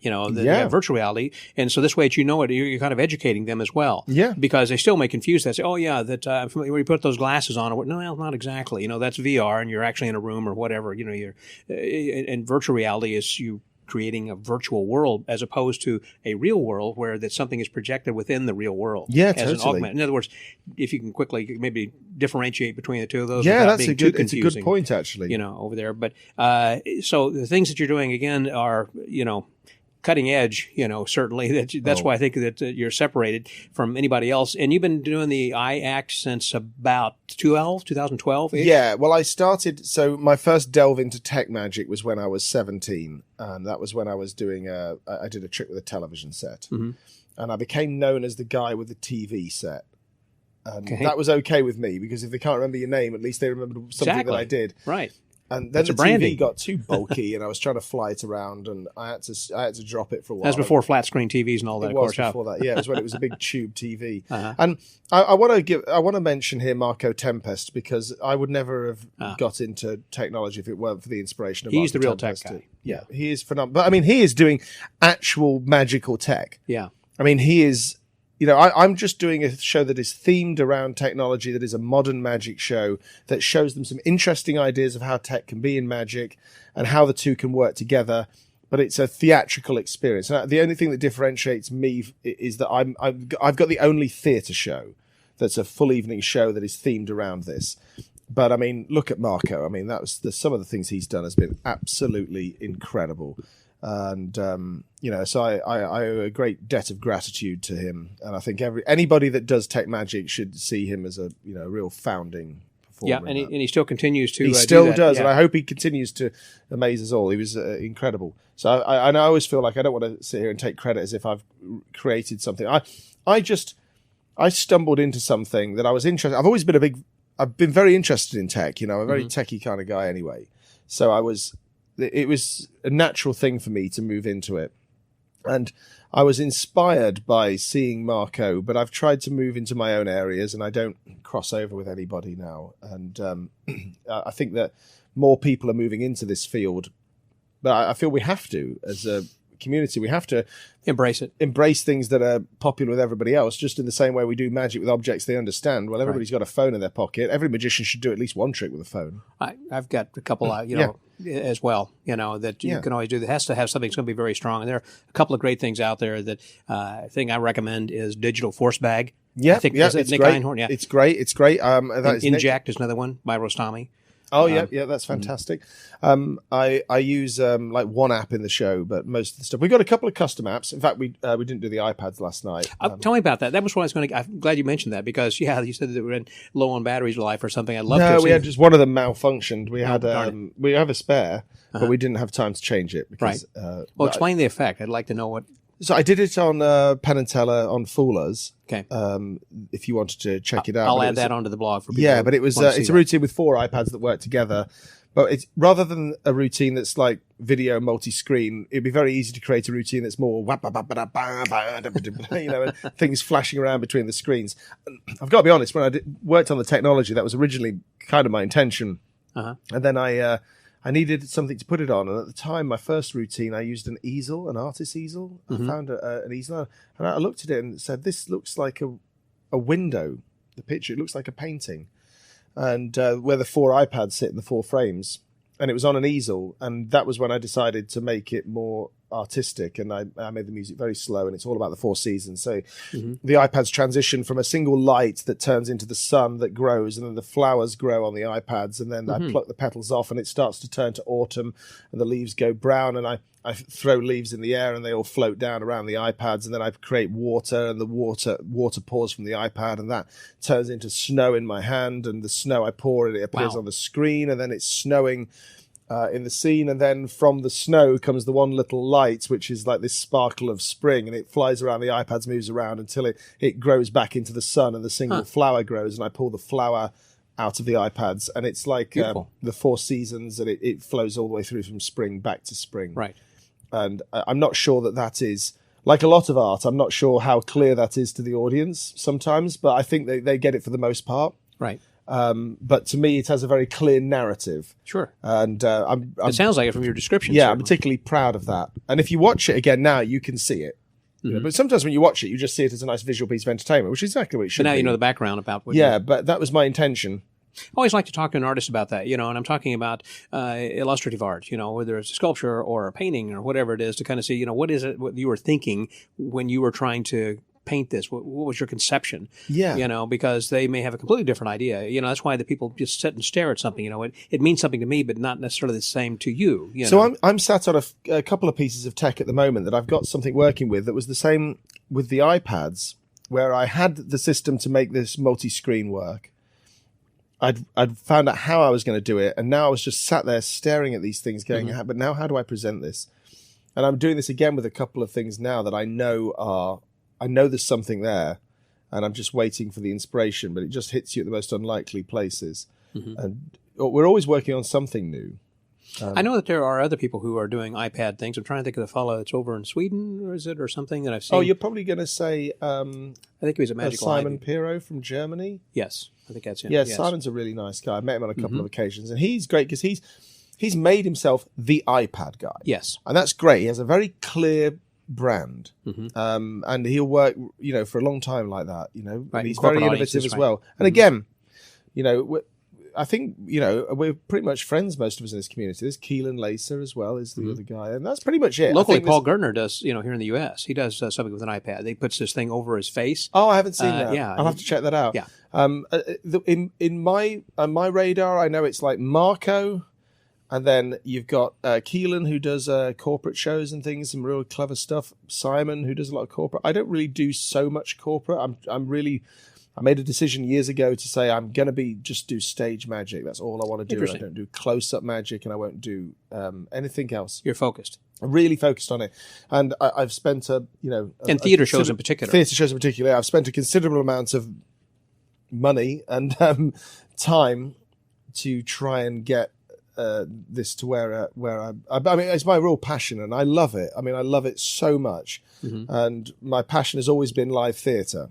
virtual reality. And so this way that you know it, you're kind of educating them as well. Yeah. Because they still may confuse that. Say, oh, yeah, I'm familiar when you put those glasses on. No, well, not exactly. That's VR and you're actually in a room or whatever. And virtual reality is you creating a virtual world as opposed to a real world where that something is projected within the real world. Yeah, as totally. An augment. In other words, if you can quickly maybe differentiate between the two of those. Yeah, it's a good point, actually. Over there. But so the things that you're doing again are, cutting edge, certainly. That's why I think that you're separated from anybody else. And you've been doing the iAct since about 2012-ish? Yeah, well, I started, so my first delve into tech magic was when I was 17. And that was when I was doing, I did a trick with a television set. Mm-hmm. And I became known as the guy with the TV set. And that was okay with me, because if they can't remember your name, at least they remember something that I did. Right. And then the TV got too bulky, and I was trying to fly it around, and I had to drop it for a while. That was before flat screen TVs and all that. It was before that. Yeah, it was when it was a big tube TV. Uh-huh. And I want to mention here Marco Tempest, because I would never have got into technology if it weren't for the inspiration of Marco He's the real Tempest. tech guy. Yeah, he is phenomenal. But I mean, he is doing actual magical tech. Yeah. I mean, he is. I'm just doing a show that is themed around technology, that is a modern magic show that shows them some interesting ideas of how tech can be in magic and how the two can work together. But it's a theatrical experience. And the only thing that differentiates me is that I've got the only theatre show that's a full evening show that is themed around this. But I mean, look at Marco. I mean, some of the things he's done has been absolutely incredible. And, so I owe a great debt of gratitude to him. And I think anybody that does tech magic should see him as a real founding performer. Yeah, and he still continues to He still do that. does, yeah. and I hope he continues to amaze us all. He was incredible. So I always feel like I don't want to sit here and take credit as if I've created something. I stumbled into something that I was interested. I've been very interested in tech. I'm a very techie kind of guy anyway. So it was a natural thing for me to move into it. And I was inspired by seeing Marco, but I've tried to move into my own areas, and I don't cross over with anybody now. And I think that more people are moving into this field, but I feel we have to, as a community, we have to embrace things that are popular with everybody else, just in the same way we do magic with objects they understand. Well, everybody's got a phone in their pocket. Every magician should do at least one trick with a phone. I've got a couple as well, that you can always do. That has to have something that's going to be very strong. And there are a couple of great things out there that thing I recommend is Digital Force Bag. Yeah, I think it's Nick great. Einhorn. Yeah, it's great. Inject is another one by Rostami. Oh yeah, that's fantastic. I use like one app in the show, but most of the stuff we've got a couple of custom apps. In fact, we didn't do the iPads last night. Tell me about that. That was what I was going to. I'm glad you mentioned that, because you said that we were low on batteries life or something. I'd love to. No, we had just one of them malfunctioned. We had darn we have a spare, but we didn't have time to change it. Because, right. Well, explain the effect. I'd like to know what. So I did it on Penn and Teller on Fool Us. Okay. If you wanted to check it out, I'll add that onto the blog for people. Yeah, but it's a routine with 4 iPads that work together. But it's rather than a routine that's like video multi-screen, it'd be very easy to create a routine that's more and things flashing around between the screens. I've got to be honest, when I worked on the technology, that was originally kind of my intention. Uh-huh. And then I needed something to put it on. And at the time, my first routine, I used an easel, an artist's easel. I found an easel, and I looked at it and said, this looks like a window, the picture. It looks like a painting. And where the 4 iPads sit in the 4 frames. And it was on an easel. And that was when I decided to make it more artistic. And I made the music very slow. And it's all about the 4 seasons. So the iPads transition from a single light that turns into the sun that grows. And then the flowers grow on the iPads. And then I pluck the petals off and it starts to turn to autumn. And the leaves go brown. And I throw leaves in the air and they all float down around the iPads, and then I create water, and the water pours from the iPad, and that turns into snow in my hand, and the snow I pour it appears on the screen, and then it's snowing in the scene, and then from the snow comes the one little light, which is like this sparkle of spring, and it flies around the iPads, moves around until it grows back into the sun, and the single flower grows, and I pull the flower out of the iPads, and it's like the 4 seasons, and it flows all the way through from spring back to spring. Right. And I'm not sure that is, like a lot of art, I'm not sure how clear that is to the audience sometimes, but I think they get it for the most part. Right. But to me, it has a very clear narrative. Sure. And it sounds like it from your description. Yeah, certainly. I'm particularly proud of that. And if you watch it again now, you can see it. You know, but sometimes when you watch it, you just see it as a nice visual piece of entertainment, which is exactly what it should But now be. you know the background about what Yeah, but that was my intention. I always like to talk to an artist about that, and I'm talking about illustrative art, whether it's a sculpture or a painting or whatever it is, to kind of see, what is it, what you were thinking when you were trying to paint this? What was your conception? Yeah. Because they may have a completely different idea. That's why the people just sit and stare at something. It means something to me, but not necessarily the same to you. So I'm sat on a couple of pieces of tech at the moment that I've got something working with that was the same with the iPads, where I had the system to make this multi-screen work. I'd found out how I was going to do it, and now I was just sat there staring at these things going, but now how do I present this? And I'm doing this again with a couple of things now that I know there's something there, and I'm just waiting for the inspiration, but it just hits you at the most unlikely places. And we're always working on something new. I know that there are other people who are doing iPad things. I'm trying to think of the fellow that's over in Sweden, or is it, or something that I've seen. Oh, you're probably going to say I think he was a magical Simon ivy. Pirro from Germany. Yes, I think that's him. Yeah, Yes. Simon's a really nice guy. I met him on a couple of occasions, and he's great because he's made himself the iPad guy. Yes. And that's great. He has a very clear brand, and he'll work, for a long time like that. Right, And he's corporate very innovative audiences, as right. well. And again, I think we're pretty much friends, most of us in this community. There's Keelan Lacer as well is the other guy, and that's pretty much it. Locally, I think Paul Gertner does, here in the U.S. He does something with an iPad. He puts this thing over his face. Oh, I haven't seen that. yeah. I'll have to check that out. Yeah. In my radar, I know it's like Marco, and then you've got Keelan, who does corporate shows and things, some real clever stuff. Simon, who does a lot of corporate. I don't really do so much corporate. I made a decision years ago to say I'm going to just do stage magic. That's all I want to do. I don't do close-up magic, and I won't do anything else. You're focused. I'm really focused on it, and I've spent and theater shows in particular. Theater shows in particular, I've spent a considerable amount of money and time to try and get this to where I mean, it's my real passion, and I love it. I mean, I love it so much, and my passion has always been live theatre.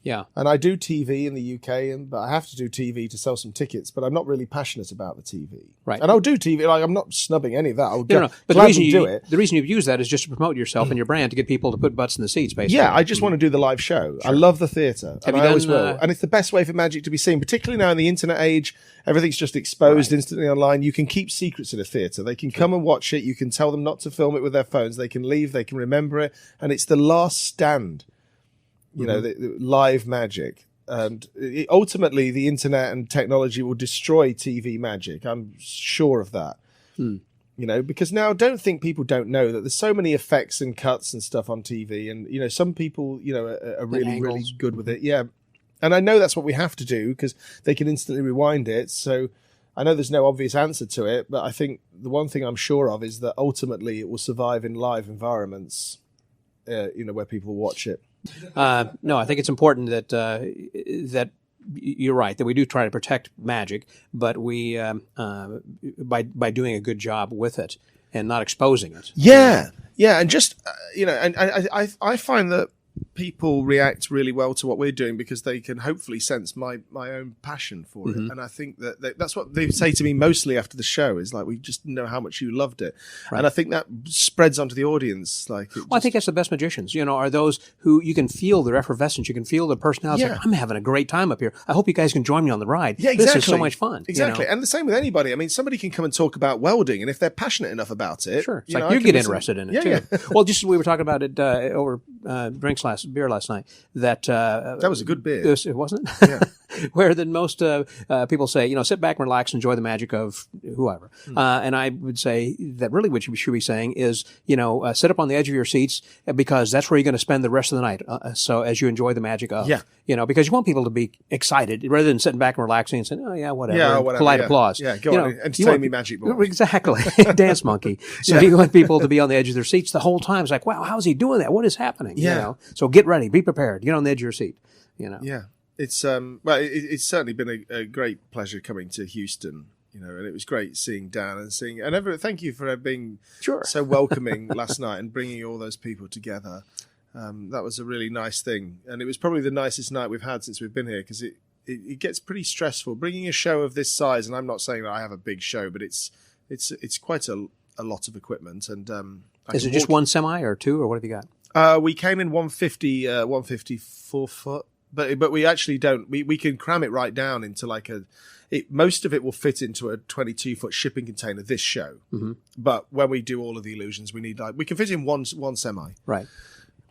Yeah. And I do TV in the UK, but I have to do TV to sell some tickets, but I'm not really passionate about the TV. Right. And I'll do TV, I'm not snubbing any of that. I'll No. But gladly do it. The reason you've used that is just to promote yourself and your brand, to get people to put butts in the seats, basically. Yeah, I just want to do the live show. Sure. I love the theatre, and I always will. And it's the best way for magic to be seen, particularly now in the internet age. Everything's just exposed instantly online. You can keep secrets in a theatre. They can come and watch it. You can tell them not to film it with their phones. They can leave. They can remember it. And it's the last stand, the live magic. And ultimately, the internet and technology will destroy TV magic. I'm sure of that. Because now, don't think people don't know that there's so many effects and cuts and stuff on TV. And, some people, are really, really good with it. Yeah. And I know that's what we have to do because they can instantly rewind it. So I know there's no obvious answer to it. But I think the one thing I'm sure of is that ultimately it will survive in live environments, where people watch it. No, I think it's important that you're right, that we do try to protect magic, but we by doing a good job with it and not exposing it. Yeah, and just and I find that people react really well to what we're doing because they can hopefully sense my own passion for it, and I think that's what they say to me mostly after the show is like, we just know how much you loved it, and I think that spreads onto the audience. I think that's the best magicians, are those who you can feel their effervescence, you can feel the personality. Yeah. Like, I'm having a great time up here. I hope you guys can join me on the ride. Yeah, exactly. This is so much fun. Exactly, and the same with anybody. I mean, somebody can come and talk about welding, and if they're passionate enough about it, sure, it's you get interested in it too. Yeah. Well, just as we were talking about it over beer last night, that was a good beer. It wasn't. Yeah. Where then most people say, sit back and relax, enjoy the magic of whoever. And I would say that really what you should be saying is, sit up on the edge of your seats because that's where you're going to spend the rest of the night. So as you enjoy the magic of, because you want people to be excited rather than sitting back and relaxing and saying, oh yeah, whatever. Yeah, whatever. Polite applause. Yeah, go on, entertain me, magic boy. Exactly. Dance monkey. So you want people to be on the edge of their seats the whole time. It's like, wow, how's he doing that? What is happening? Yeah. So get ready, be prepared, get on the edge of your seat. Yeah. It's it's certainly been a great pleasure coming to Houston, and it was great seeing Dan and thank you for being so welcoming last night and bringing all those people together. That was a really nice thing, and it was probably the nicest night we've had since we've been here because it gets pretty stressful bringing a show of this size. And I'm not saying that I have a big show, but it's quite a lot of equipment. And is it just one semi or two, or what have you got? We came in 154 foot, but we actually don't. We can cram it right down into like most of it will fit into a 22-foot shipping container this show. Mm-hmm. But when we do all of the illusions, we can fit in one semi. Right.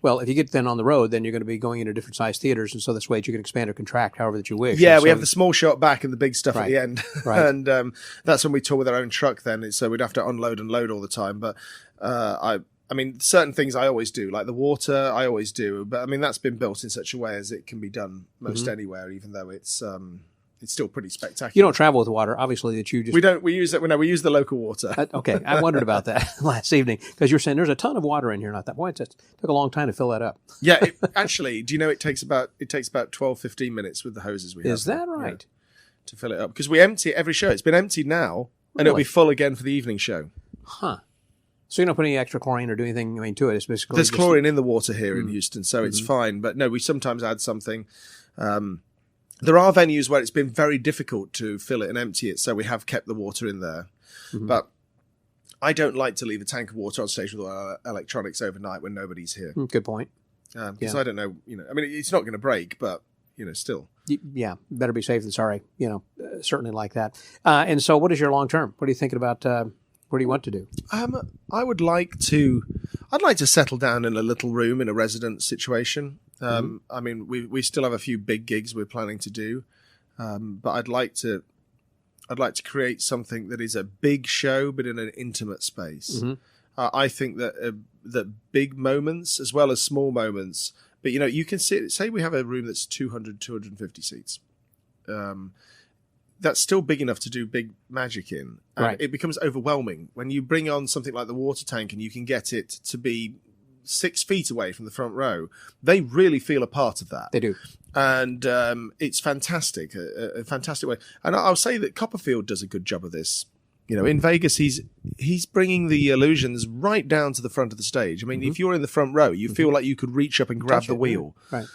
Well, if you get then on the road, then you're going to be going into different size theaters, and so this way you can expand or contract however that you wish. Yeah, and we have the small shot back and the big stuff at the end. Right. And that's when we tour with our own truck then, so we'd have to unload and load all the time. But I mean, certain things I always do, like the water, I always do. But I mean, that's been built in such a way as it can be done most anywhere, even though it's still pretty spectacular. You don't travel with water, obviously. That you just we use the local water. Okay, I wondered about that last evening because you were saying there's a ton of water in here, and I thought, boy, it took a long time to fill that up. Yeah, actually, do you know it takes about 12-15 minutes with the hoses we have. Is that right? Yeah, to fill it up because we empty it every show. It's been emptied now, and it'll be full again for the evening show. Huh. So you don't put any extra chlorine or do anything to it. It's basically there's chlorine in the water here in Houston, so it's fine. But no, we sometimes add something. There are venues where it's been very difficult to fill it and empty it, so we have kept the water in there. Mm-hmm. But I don't like to leave a tank of water on stage with our electronics overnight when nobody's here. Good point. Because I don't know, I mean, it's not going to break, but still. Yeah, better be safe than sorry. Certainly like that. And so, what is your long term? What are you thinking about? What do you want to do? I'd like to settle down in a little room in a resident situation. I mean, we still have a few big gigs we're planning to do, but I'd like to create something that is a big show but in an intimate space. Mm-hmm. I think that big moments as well as small moments, but you can say we have a room that's 250 seats. That's still big enough to do big magic in. And right. It becomes overwhelming when you bring on something like the water tank and you can get it to be 6 feet away from the front row. They really feel a part of that. They do. And it's fantastic, a fantastic way. And I'll say that Copperfield does a good job of this. In Vegas, he's bringing the illusions right down to the front of the stage. I mean, if you're in the front row, you feel like you could reach up and grab the wheel. Yeah. Right.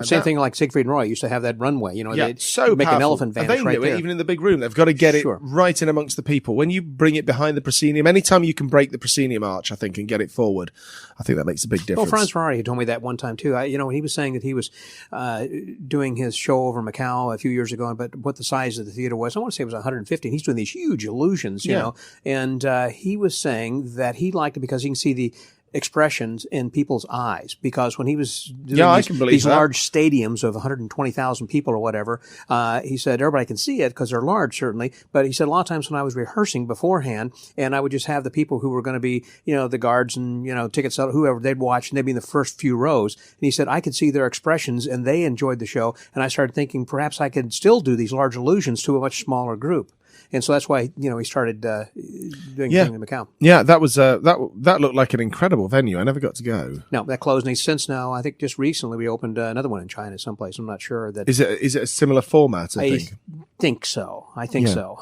Same thing like Siegfried and Roy used to have that runway. They'd so make powerful. An elephant vanish and they right knew there. it, even in the big room. They've got to get it right in amongst the people. When you bring it behind the proscenium, anytime you can break the proscenium arch, I think, and get it forward, I think that makes a big difference. Well, Franz Ferrari told me that one time too. When he was saying that he was doing his show over Macau a few years ago, but what the size of the theater was, I want to say it was 150. And he's doing these huge illusions, you know, and he was saying that he liked it because he can see the expressions in people's eyes, because when he was doing these large stadiums of 120,000 people or whatever, he said everybody can see it because they're large, certainly, but he said a lot of times when I was rehearsing beforehand and I would just have the people who were going to be, the guards and, ticket sellers, whoever, they'd watch and they'd be in the first few rows, and he said I could see their expressions and they enjoyed the show, and I started thinking perhaps I could still do these large illusions to a much smaller group. And so that's why, he started doing things in Macau. Yeah, that was that looked like an incredible venue. I never got to go. No, that closed. And since now, I think just recently we opened another one in China someplace. I'm not sure that. Is it a similar format? I think so. So.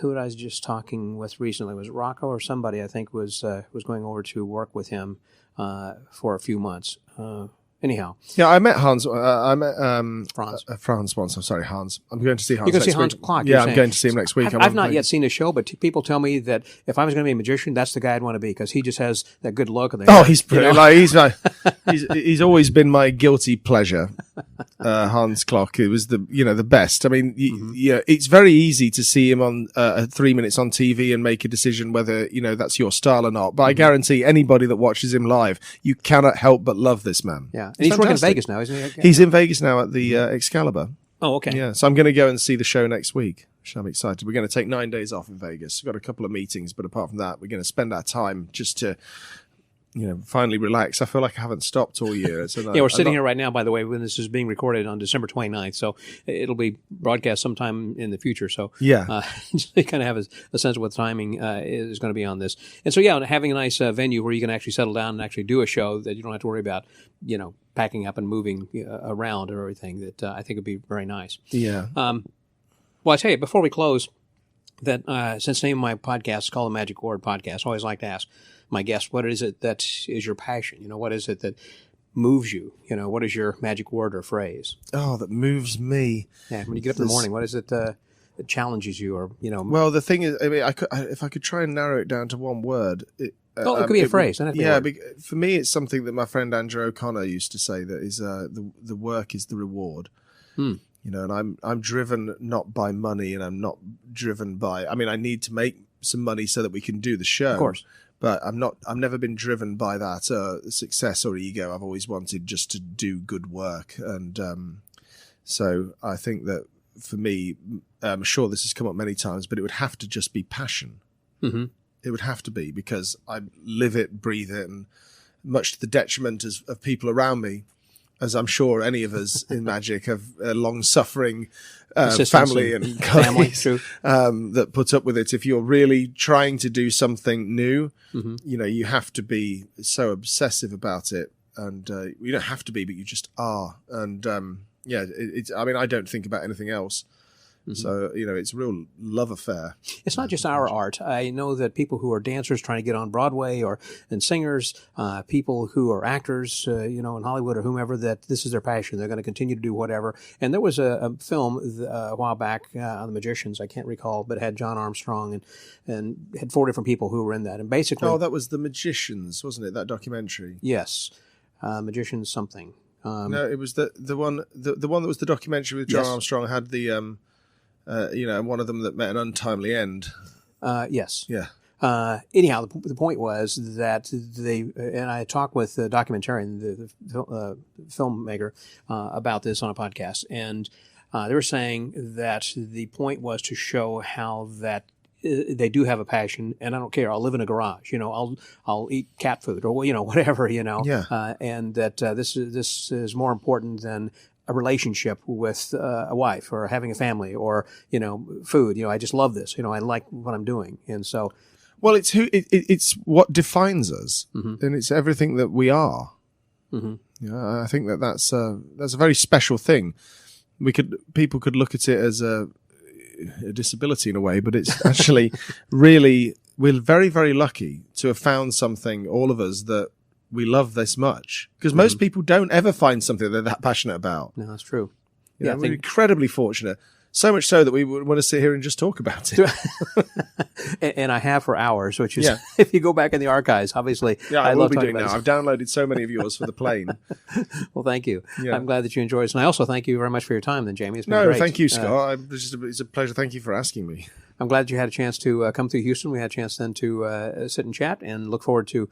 Who I was just talking with recently, was it Rocco or somebody? I think was going over to work with him for a few months. Anyhow. Yeah, I met Hans. I met Franz once. I'm sorry, Hans. I'm going to see Hans You're going next to see Hans week. Clark. Yeah, I'm going to see him next week. I've not yet seen his show, but people tell me that if I was going to be a magician, that's the guy I'd want to be, because he just has that good look. And he's pretty. He's always been my guilty pleasure. Hans Clark. It was the best. I mean, it's very easy to see him on 3 minutes on TV and make a decision whether that's your style or not. But I guarantee anybody that watches him live, you cannot help but love this man. Yeah. And he's working in Vegas now, isn't he? Okay. He's in Vegas now at the Excalibur. Oh, okay. Yeah, so I'm going to go and see the show next week. I'm excited. We're going to take 9 days off in Vegas. We've got a couple of meetings, but apart from that, we're going to spend our time just to, finally relax. I feel like I haven't stopped all year. So we're sitting here right now, by the way, when this is being recorded on December 29th, so it'll be broadcast sometime in the future. So just to kind of have a sense of what the timing is going to be on this. And so, having a nice venue where you can actually settle down and actually do a show that you don't have to worry about, packing up and moving around and everything, that I think would be very nice. Yeah. Well, I tell you, before we close, that since the name of my podcast is called the Magic Word Podcast, I always like to ask my guests, what is it that is your passion? What is it that moves you? What is your magic word or phrase? Oh, that moves me. Yeah, when you get up in the morning, what is it that challenges you, or Well, the thing is, I mean, if I could try and narrow it down to one word, it could be a phrase. For me, it's something that my friend Andrew O'Connor used to say, that is the work is the reward. And I'm driven not by money, and I'm not driven by. I mean, I need to make some money so that we can do the show. Of course. But I've never been driven by that success or ego. I've always wanted just to do good work. And so I think that for me, I'm sure this has come up many times, but it would have to just be passion. Mm-hmm. It would have to be, because I live it, breathe it, and much to the detriment of people around me, as I'm sure any of us in magic have a long-suffering family and colleagues that put up with it. If you're really trying to do something new, you have to be so obsessive about it. And you don't have to be, but you just are. And I don't think about anything else. So, it's a real love affair. It's not just our art. I know that people who are dancers trying to get on Broadway and singers, people who are actors, in Hollywood or whomever, that this is their passion. They're going to continue to do whatever. And there was a film a while back on the Magicians, I can't recall, but it had John Armstrong and had 4 different people who were in that. And basically... Oh, that was The Magicians, wasn't it? That documentary? Yes. Magicians something. No, it was the one that was the documentary with John Armstrong had the... one of them that met an untimely end. Yes. Yeah. Anyhow, the point was that and I talked with the documentarian, the filmmaker, about this on a podcast, and they were saying that the point was to show how that they do have a passion, and I don't care. I'll live in a garage, I'll eat cat food or whatever, Yeah. And that this is more important than a relationship with a wife or having a family or, food. I just love this. I like what I'm doing. And so... Well, it's what defines us, and it's everything that we are. I think that's a very special thing. People could look at it as a disability in a way, but it's actually really, we're very, very lucky to have found something, all of us, that we love this much, because most people don't ever find something they're that passionate about. No, that's true. We're incredibly fortunate. So much so that we would want to sit here and just talk about it. And I have for hours, which is, if you go back in the archives, obviously. Yeah, I will be doing now. I've downloaded so many of yours for the plane. Well, thank you. Yeah. I'm glad that you enjoyed it. And I also thank you very much for your time then, Jamie. It's been great. Thank you, Scott. It's a pleasure. Thank you for asking me. I'm glad that you had a chance to come through Houston. We had a chance then to sit and chat, and look forward to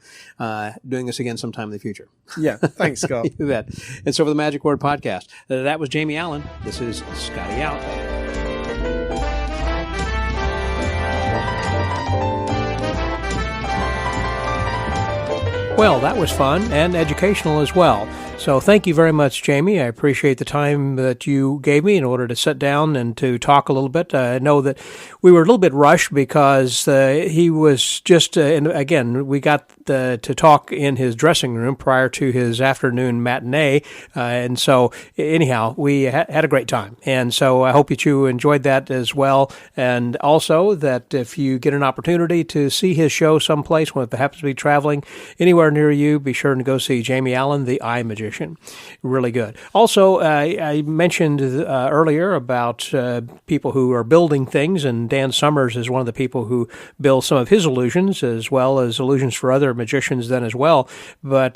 doing this again sometime in the future. Yeah, thanks, Scott. You bet. And so for the Magic Word Podcast, that was Jamie Allan. This is Scotty out. Well, that was fun and educational as well. So thank you very much, Jamie. I appreciate the time that you gave me in order to sit down and to talk a little bit. I know that we were a little bit rushed because he was just, and again, we got to talk in his dressing room prior to his afternoon matinee. And so anyhow, we had a great time. And so I hope that you enjoyed that as well. And also that if you get an opportunity to see his show someplace, when it happens to be traveling anywhere near you, be sure to go see Jamie Allan, the iMagician. Really good. Also, I mentioned earlier about people who are building things, and Dan Summers is one of the people who builds some of his illusions, as well as illusions for other magicians then as well. But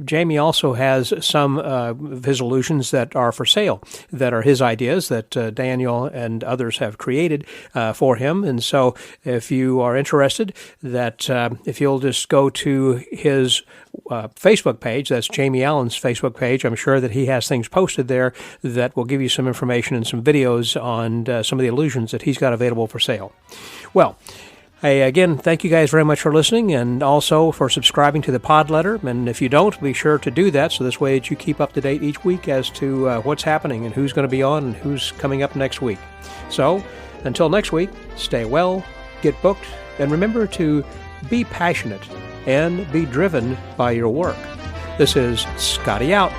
Jamie also has some of his illusions that are for sale, that are his ideas that Daniel and others have created for him. And so if you are interested, that if you'll just go to his Facebook page, that's Jamie Allan's Facebook page. I'm sure that he has things posted there that will give you some information and some videos on some of the illusions that he's got available for sale. Well, again, thank you guys very much for listening, and also for subscribing to the pod letter. And if you don't, be sure to do that, so this way that you keep up to date each week as to what's happening and who's going to be on and who's coming up next week. So until next week, stay well, get booked, and remember to be passionate and be driven by your work. This is Scotty out.